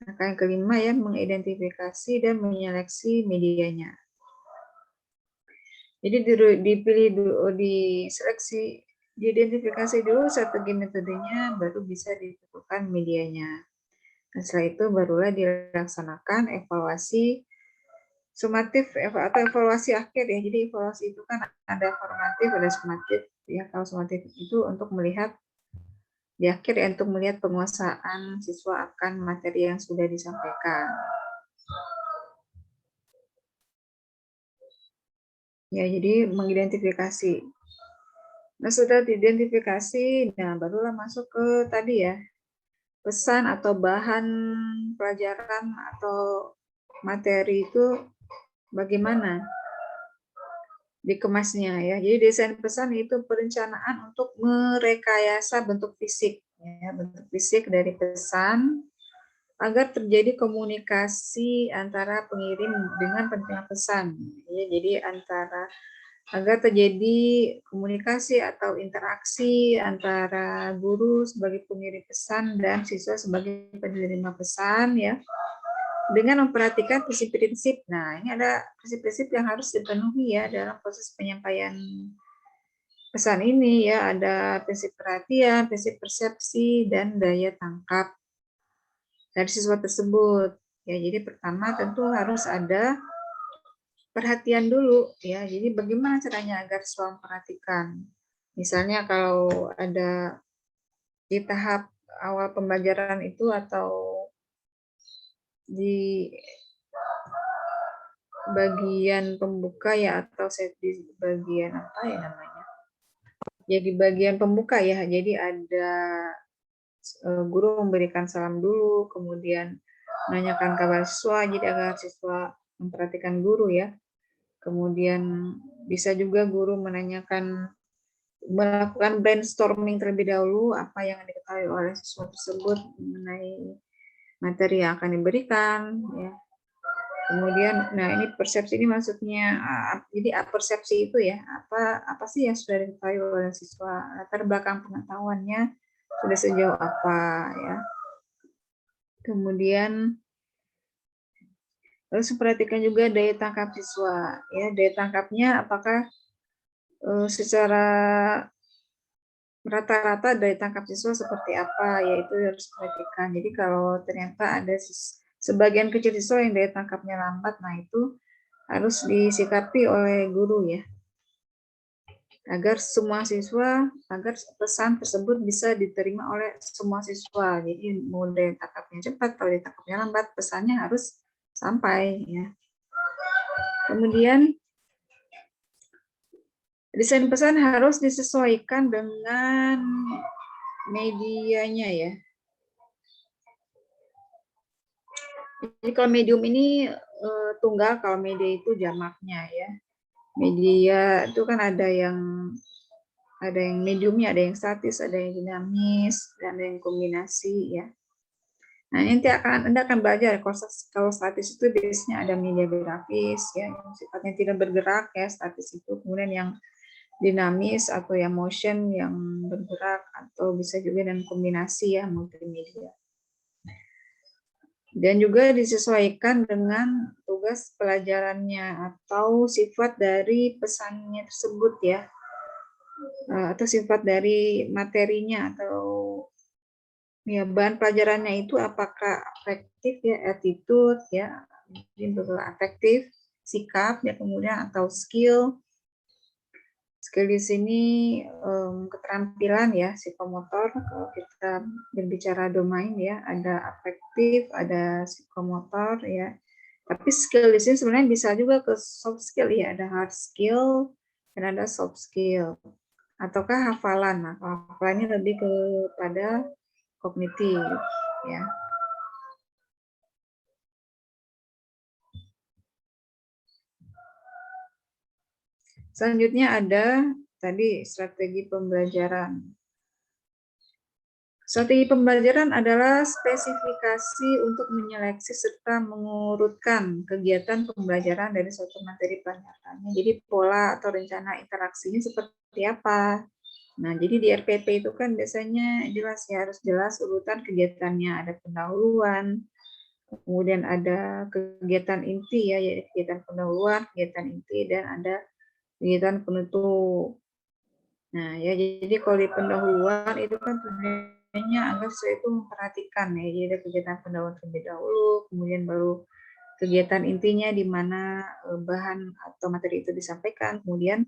langkah yang kelima ya, mengidentifikasi dan menyeleksi medianya. Jadi diseleksi, diidentifikasi dulu strategi metodenya, baru bisa ditentukan medianya. Nah, setelah itu barulah dilaksanakan evaluasi sumatif atau evaluasi akhir ya. Jadi evaluasi itu kan ada formatif, ada sumatif ya. Kalau sumatif itu untuk melihat di akhir ya, untuk melihat penguasaan siswa akan materi yang sudah disampaikan. Ya, jadi mengidentifikasi. Nah, sudah diidentifikasi, nah barulah masuk ke tadi ya, pesan atau bahan pelajaran atau materi itu bagaimana dikemasnya ya. Jadi desain pesan itu perencanaan untuk merekayasa bentuk fisik ya, bentuk fisik dari pesan agar terjadi komunikasi antara pengirim dengan penerima pesan. Ya, jadi agar terjadi komunikasi atau interaksi antara guru sebagai pengirim pesan dan siswa sebagai penerima pesan ya, dengan memperhatikan prinsip-prinsip. Nah, ini ada prinsip-prinsip yang harus dipenuhi ya dalam proses penyampaian pesan ini ya. Ada prinsip perhatian, prinsip persepsi, dan daya tangkap dari siswa tersebut. Ya, jadi pertama tentu harus ada perhatian dulu ya. Jadi bagaimana caranya agar siswa memperhatikan? Misalnya kalau ada di tahap awal pembelajaran itu atau di bagian pembuka ya, atau di bagian apa ya namanya? Ya di bagian pembuka ya. Jadi ada guru memberikan salam dulu, kemudian menanyakan kabar siswa, jadi agar siswa memperhatikan guru ya. Kemudian bisa juga guru melakukan brainstorming terlebih dahulu apa yang diketahui oleh siswa tersebut mengenai materi yang akan diberikan ya. Kemudian, nah ini persepsi ini maksudnya, jadi persepsi itu ya, apa sih yang sudah diketahui oleh siswa, latar belakang pengetahuannya sudah sejauh apa ya. Kemudian Terus perhatikan juga daya tangkap siswa, ya daya tangkapnya apakah secara rata-rata daya tangkap siswa seperti apa, yaitu harus perhatikan. Jadi kalau ternyata ada sebagian kecil siswa yang daya tangkapnya lambat, nah itu harus disikapi oleh guru ya, agar semua siswa, agar pesan tersebut bisa diterima oleh semua siswa. Jadi mau daya tangkapnya cepat, kalau daya tangkapnya lambat, pesannya harus sampai ya. Kemudian desain pesan harus disesuaikan dengan medianya ya. Jadi kalau medium ini tunggal, kalau media itu jamaknya ya. Media itu kan ada yang mediumnya, ada yang statis, ada yang dinamis, dan ada yang kombinasi ya. Nah, nanti Anda akan belajar kalau statis itu biasanya ada media grafis ya, yang sifatnya tidak bergerak ya, statis itu. Kemudian yang dinamis atau yang motion yang bergerak, atau bisa juga dengan kombinasi ya, multimedia. Dan juga disesuaikan dengan tugas pelajarannya atau sifat dari pesannya tersebut ya, atau sifat dari materinya atau ya bahan pelajarannya itu apakah afektif ya, attitude ya, afektif, sikap ya, kemudian atau skill. Skill di sini keterampilan ya, psikomotor. Kalau kita berbicara domain ya, ada afektif, ada psikomotor ya. Tapi skill di sini sebenarnya bisa juga ke soft skill ya, ada hard skill dan ada soft skill. Ataukah hafalan. Nah, kalau hafalannya lebih kepada kognitif ya. Selanjutnya ada tadi strategi pembelajaran. Strategi pembelajaran adalah spesifikasi untuk menyeleksi serta mengurutkan kegiatan pembelajaran dari suatu materi pelajaran. Jadi pola atau rencana interaksinya seperti apa. Nah, jadi di RPP itu kan biasanya jelas ya, harus jelas urutan kegiatannya. Ada pendahuluan, kemudian ada kegiatan inti ya, yaitu kegiatan pendahuluan, kegiatan inti, dan ada kegiatan penutup. Nah, ya jadi kalau di pendahuluan itu kan tujuannya agar saya itu memperhatikan ya, jadi ada kegiatan pendahuluan terlebih dahulu, kemudian baru kegiatan intinya di mana bahan atau materi itu disampaikan, kemudian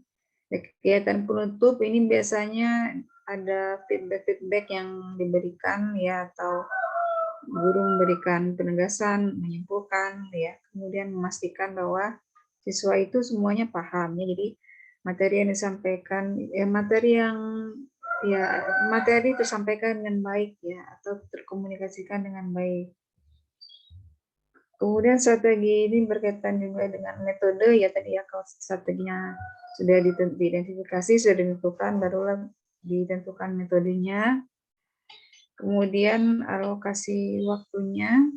kegiatan penutup ini biasanya ada feedback yang diberikan ya, atau guru memberikan penegasan, menyimpulkan ya, kemudian memastikan bahwa siswa itu semuanya paham ya. Jadi materi yang disampaikan ya, materi tersampaikan dengan baik ya, atau terkomunikasikan dengan baik. Kemudian strategi ini berkaitan juga dengan metode ya, tadi ya, kalau strateginya sudah diidentifikasi, sudah ditentukan, barulah ditentukan metodenya. Kemudian alokasi waktunya.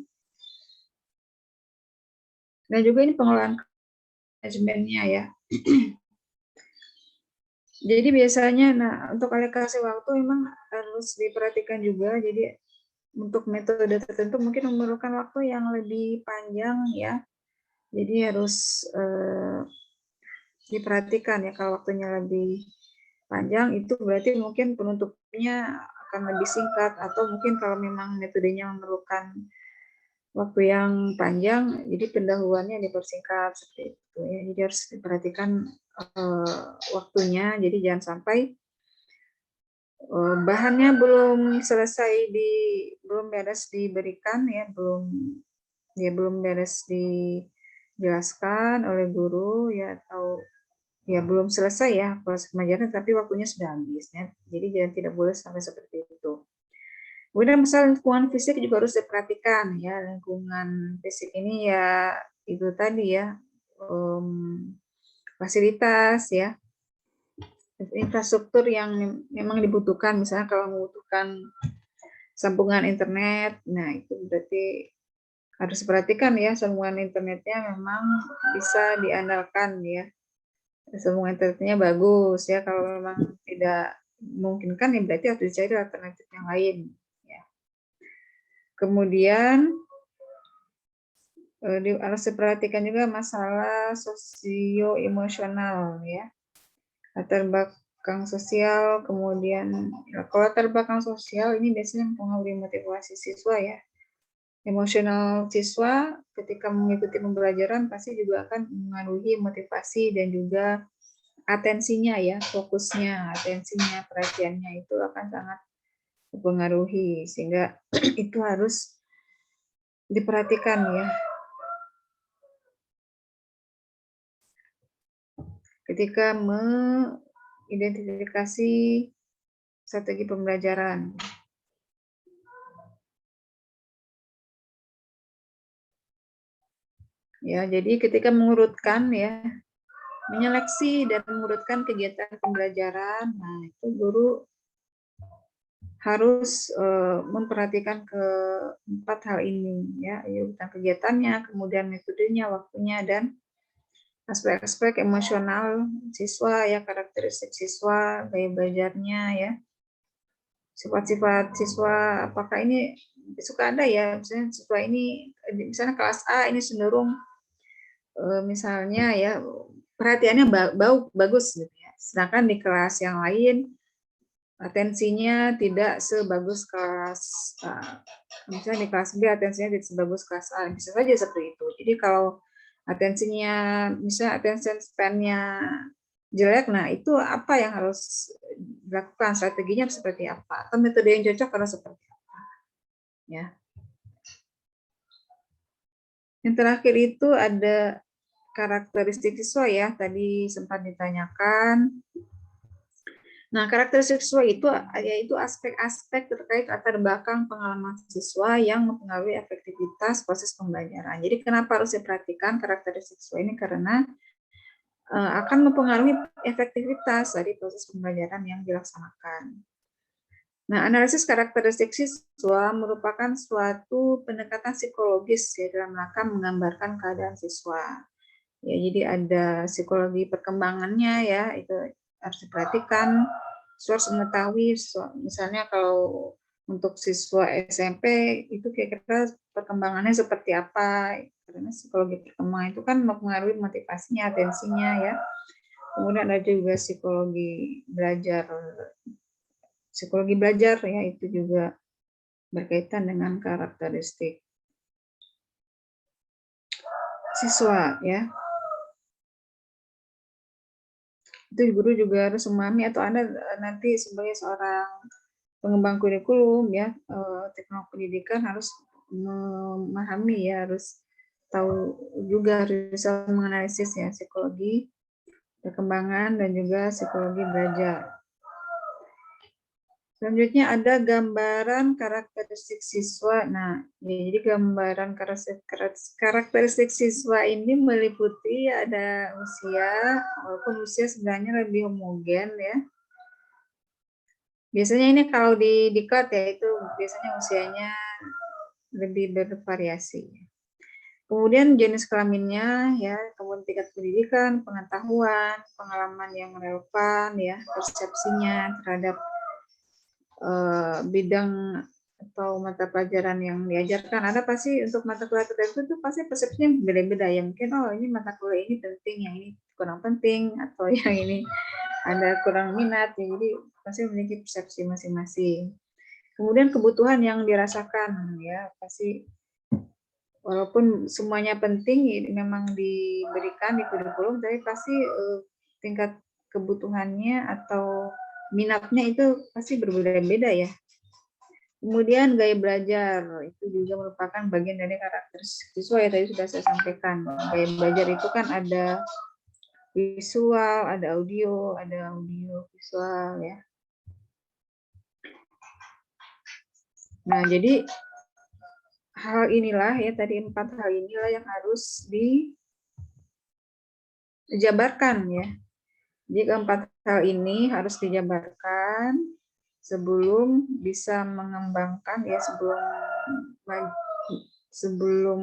Dan juga ini pengelolaan manajemennya ya. Jadi biasanya, nah untuk alokasi waktu memang harus diperhatikan juga. Jadi untuk metode tertentu mungkin memerlukan waktu yang lebih panjang ya. Jadi harus diperhatikan ya, kalau waktunya lebih panjang itu berarti mungkin penutupnya akan lebih singkat, atau mungkin kalau memang metodenya memerlukan waktu yang panjang, jadi pendahuluannya dipersingkat seperti itu ya. Jadi harus diperhatikan waktunya, jadi jangan sampai bahannya belum beres diberikan ya, belum beres dijelaskan oleh guru ya, atau ya belum selesai ya proses pembelajaran, tapi waktunya sudah habis ya. Jadi tidak boleh sampai seperti itu. Kemudian masalah lingkungan fisik juga harus diperhatikan ya. Lingkungan fisik ini ya itu tadi ya, fasilitas ya, infrastruktur yang memang dibutuhkan. Misalnya kalau membutuhkan sambungan internet, nah itu berarti harus diperhatikan ya, sambungan internetnya memang bisa diandalkan ya, sambungan internetnya bagus ya. Kalau memang tidak memungkinkan ya berarti harus dicari alternatif yang lain. Kemudian harus diperhatikan juga masalah sosio-emosional ya. Latar belakang sosial, kemudian kalau latar belakang sosial ini biasanya mempengaruhi motivasi siswa ya. Emosional siswa ketika mengikuti pembelajaran pasti juga akan mengaruhi motivasi dan juga atensinya ya, fokusnya, atensinya, perhatiannya itu akan sangat mempengaruhi, sehingga itu harus diperhatikan ya. Ketika mengidentifikasi strategi pembelajaran. Ya, jadi ketika mengurutkan ya, menyeleksi dan mengurutkan kegiatan pembelajaran, nah itu guru harus memperhatikan keempat hal ini ya, urutan kegiatannya, kemudian metodenya, waktunya, dan aspek-aspek emosional siswa ya, karakteristik siswa, gaya belajarnya ya, sifat-sifat siswa, apakah ini suka ada ya, misalnya siswa ini, misalnya kelas A ini cenderung misalnya ya perhatiannya bagus gitu ya, sedangkan di kelas yang lain atensinya tidak sebagus kelas A. Misalnya di kelas B atensinya tidak sebagus kelas A, bisa saja seperti itu. Jadi kalau atensinya, misalnya attention span-nya jelek, nah itu apa yang harus dilakukan, strateginya seperti apa, atau metode yang cocok harus seperti apa ya. Yang terakhir itu ada karakteristik siswa ya, tadi sempat ditanyakan. Nah, karakteristik siswa itu yaitu aspek-aspek terkait latar belakang pengalaman siswa yang mempengaruhi efektivitas proses pembelajaran. Jadi kenapa harus diperhatikan karakteristik siswa ini, karena akan mempengaruhi efektivitas dari proses pembelajaran yang dilaksanakan. Nah, analisis karakteristik siswa merupakan suatu pendekatan psikologis ya, dalam rangka menggambarkan keadaan siswa. Ya, jadi ada psikologi perkembangannya ya, itu harus diperhatikan. Siswa harus mengetahui, misalnya kalau untuk siswa SMP itu kira-kira perkembangannya seperti apa, karena psikologi perkembangan itu kan mempengaruhi motivasinya, atensinya ya. Kemudian ada juga psikologi belajar ya, itu juga berkaitan dengan karakteristik siswa ya. Itu guru juga harus memahami, atau Anda nanti sebagai seorang pengembang kurikulum ya, teknologi pendidikan harus memahami ya, harus tahu juga, harus bisa menganalisis ya psikologi perkembangan dan juga psikologi belajar. Selanjutnya ada gambaran karakteristik siswa. Nah, ya, jadi gambaran karakteristik siswa ini meliputi ada usia, walaupun usia sebenarnya lebih homogen ya. Biasanya ini kalau di diklat ya, itu biasanya usianya lebih bervariasi. Kemudian jenis kelaminnya ya, kemudian tingkat pendidikan, pengetahuan, pengalaman yang relevan ya, persepsinya terhadap bidang atau mata pelajaran yang diajarkan. Ada pasti untuk mata kuliah tertentu itu pasti persepsinya beda-beda ya. Mungkin ini mata kuliah ini penting, yang ini kurang penting, atau yang ini ada kurang minat ya. Jadi pasti memiliki persepsi masing-masing. Kemudian kebutuhan yang dirasakan ya, pasti walaupun semuanya penting memang diberikan di kurikulum, tapi pasti tingkat kebutuhannya atau minatnya itu pasti berbeda-beda ya. Kemudian gaya belajar itu juga merupakan bagian dari karakteristik siswa ya, tadi sudah saya sampaikan. Gaya belajar itu kan ada visual, ada audio visual ya. Nah, jadi hal inilah ya, tadi 4 hal inilah yang harus dijabarkan ya. Jadi keempat hal ini harus dijabarkan sebelum bisa mengembangkan ya, sebelum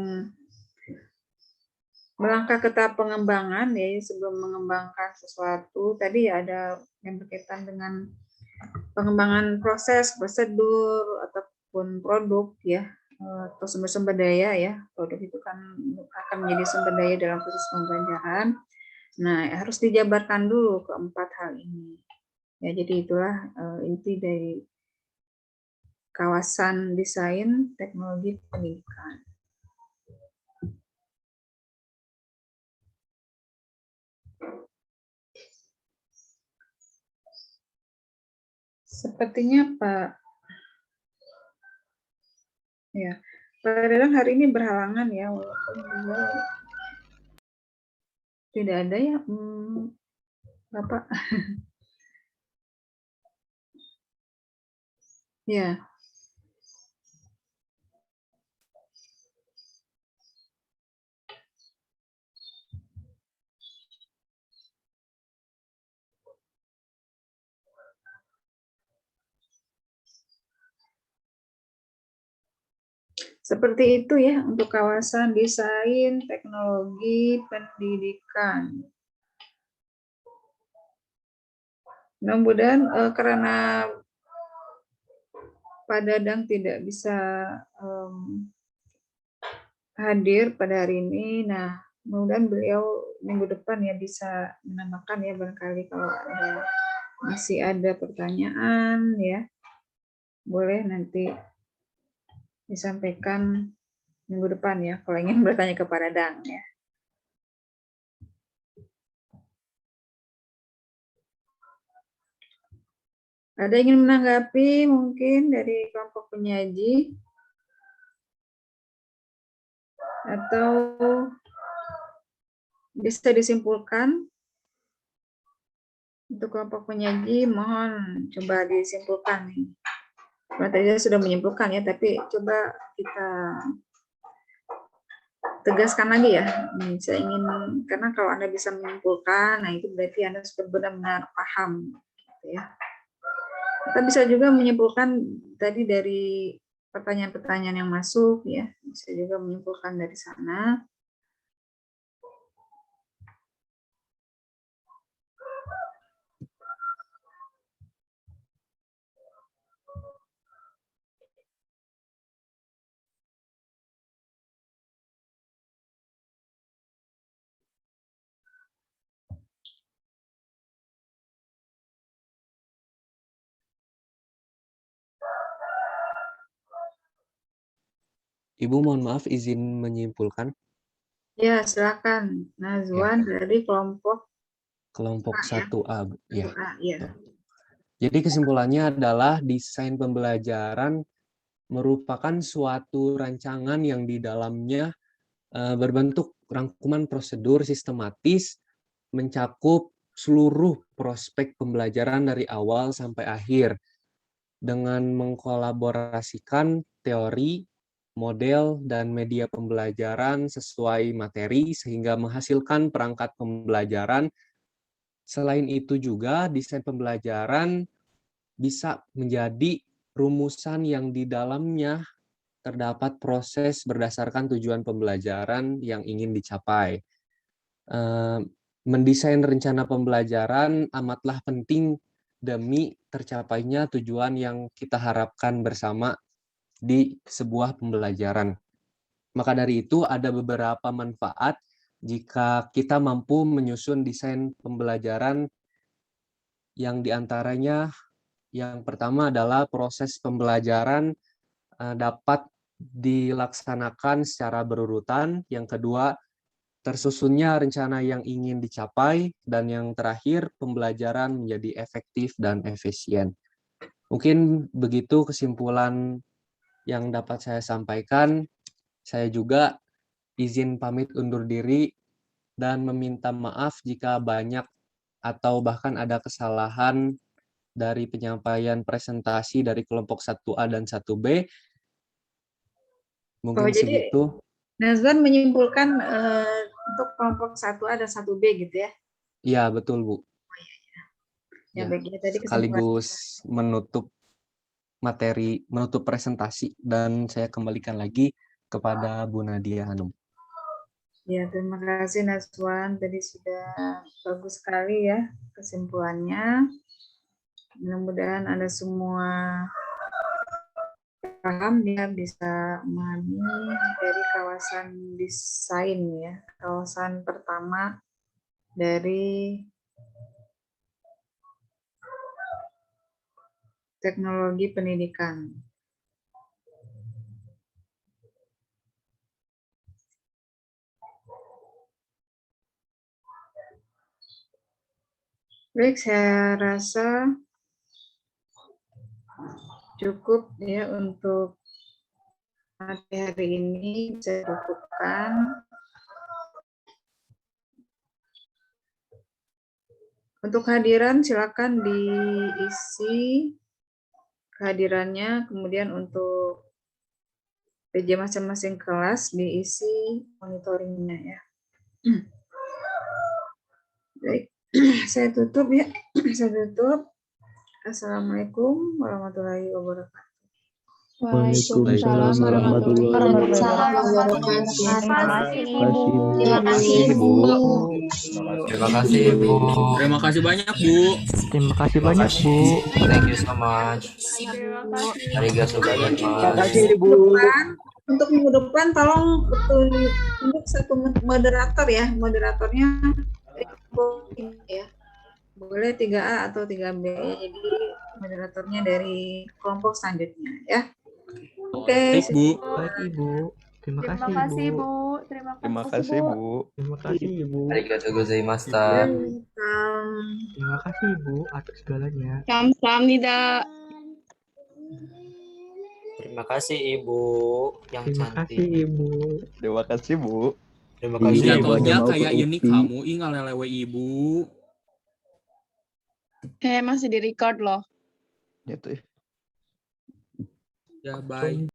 melangkah ke tahap pengembangan ya, sebelum mengembangkan sesuatu tadi ya, ada yang berkaitan dengan pengembangan proses, prosedur ataupun produk ya, atau sumber-sumber daya ya. Produk itu kan akan menjadi sumber daya dalam proses pembelajaran. Nah, harus dijabarkan dulu keempat hal ini. Ya, jadi itulah inti dari kawasan desain teknologi pendidikan. Sepertinya Pak Dadang hari ini berhalangan ya, walaupun beliau tidak ada ya, Bapak. Ya. Seperti itu ya untuk kawasan desain teknologi pendidikan. Mudah-mudahan karena Pak Dadang tidak bisa hadir pada hari ini, nah mudah-mudahan beliau minggu depan ya bisa menambahkan ya, barangkali kalau masih ada pertanyaan ya, boleh nanti disampaikan minggu depan ya, kalau ingin bertanya ke Pak Dadang ya. Ada ingin menanggapi mungkin dari kelompok penyaji? Atau bisa disimpulkan? Untuk kelompok penyaji, mohon coba disimpulkan. Tadi saya sudah menyimpulkan ya, tapi coba kita tegaskan lagi ya. Saya ingin, karena kalau Anda bisa menyimpulkan, nah itu berarti Anda sudah benar-benar paham. Gitu ya. Kita bisa juga menyimpulkan tadi dari pertanyaan-pertanyaan yang masuk ya, bisa juga menyimpulkan dari sana. Ibu mohon maaf izin menyimpulkan. Ya, silakan. Nazwan dari kelompok 1A. Ya. Ya. Jadi kesimpulannya adalah desain pembelajaran merupakan suatu rancangan yang di dalamnya berbentuk rangkuman prosedur sistematis mencakup seluruh prospek pembelajaran dari awal sampai akhir dengan mengkolaborasikan teori, model, dan media pembelajaran sesuai materi sehingga menghasilkan perangkat pembelajaran. Selain itu juga desain pembelajaran bisa menjadi rumusan yang di dalamnya terdapat proses berdasarkan tujuan pembelajaran yang ingin dicapai. Mendesain rencana pembelajaran amatlah penting demi tercapainya tujuan yang kita harapkan bersama di sebuah pembelajaran. Maka dari itu ada beberapa manfaat jika kita mampu menyusun desain pembelajaran yang diantaranya yang pertama adalah proses pembelajaran dapat dilaksanakan secara berurutan. Yang kedua, tersusunnya rencana yang ingin dicapai. Dan yang terakhir, pembelajaran menjadi efektif dan efisien. Mungkin begitu kesimpulan yang dapat saya sampaikan. Saya juga izin pamit undur diri dan meminta maaf jika banyak atau bahkan ada kesalahan dari penyampaian presentasi dari kelompok 1A dan 1B. Mungkin segitu. Nazwan menyimpulkan untuk kelompok 1A dan 1B gitu ya? Iya, betul, Bu. Ya, baik, tadi sekaligus menutup materi, menutup presentasi, dan saya kembalikan lagi kepada Bu Nadia Hanum. Ya, terima kasih Nazwan. Tadi sudah bagus sekali ya kesimpulannya. Mudah-mudahan Anda semua paham, dia bisa memahami dari kawasan desain ya. Kawasan pertama dari teknologi pendidikan. Baik, saya rasa cukup ya untuk materi ini, bisa cukupkan. Untuk kehadiran silakan diisi kehadirannya, kemudian untuk PJ masing-masing kelas diisi monitoringnya ya. Baik, saya tutup ya. Saya tutup. Assalamualaikum warahmatullahi wabarakatuh. Waalaikumsalam warahmatullahi wabarakatuh. Terima kasih, Ibu. Terima kasih, Ibu. Terima kasih banyak, Bu. Terima kasih banyak, Bu. Thank you so much. Arigatou Terima gozaimasu. kasih Ibu. Untuk minggu depan tolong untuk satu moderator ya. Moderatornya ya. Boleh 3A atau 3B. Jadi moderatornya dari kelompok selanjutnya ya. Oke. Baik, Bu. Baik, Ibu. Terima kasih, Ibu. Terima kasih, Bu. Terima kasih, Ibu. Arigatou gozaimasu. Terima kasih, Ibu, atas segalanya. Kamsahamnida. Terima kasih, Ibu yang Terima cantik. kasih, Ibu. Terima kasih, Bu. Terima Ini kasih, Ibu. jatuhnya kayak ini kamu ngalelewe Ibu. Masih di record loh. Gitu ya. Ya, bye.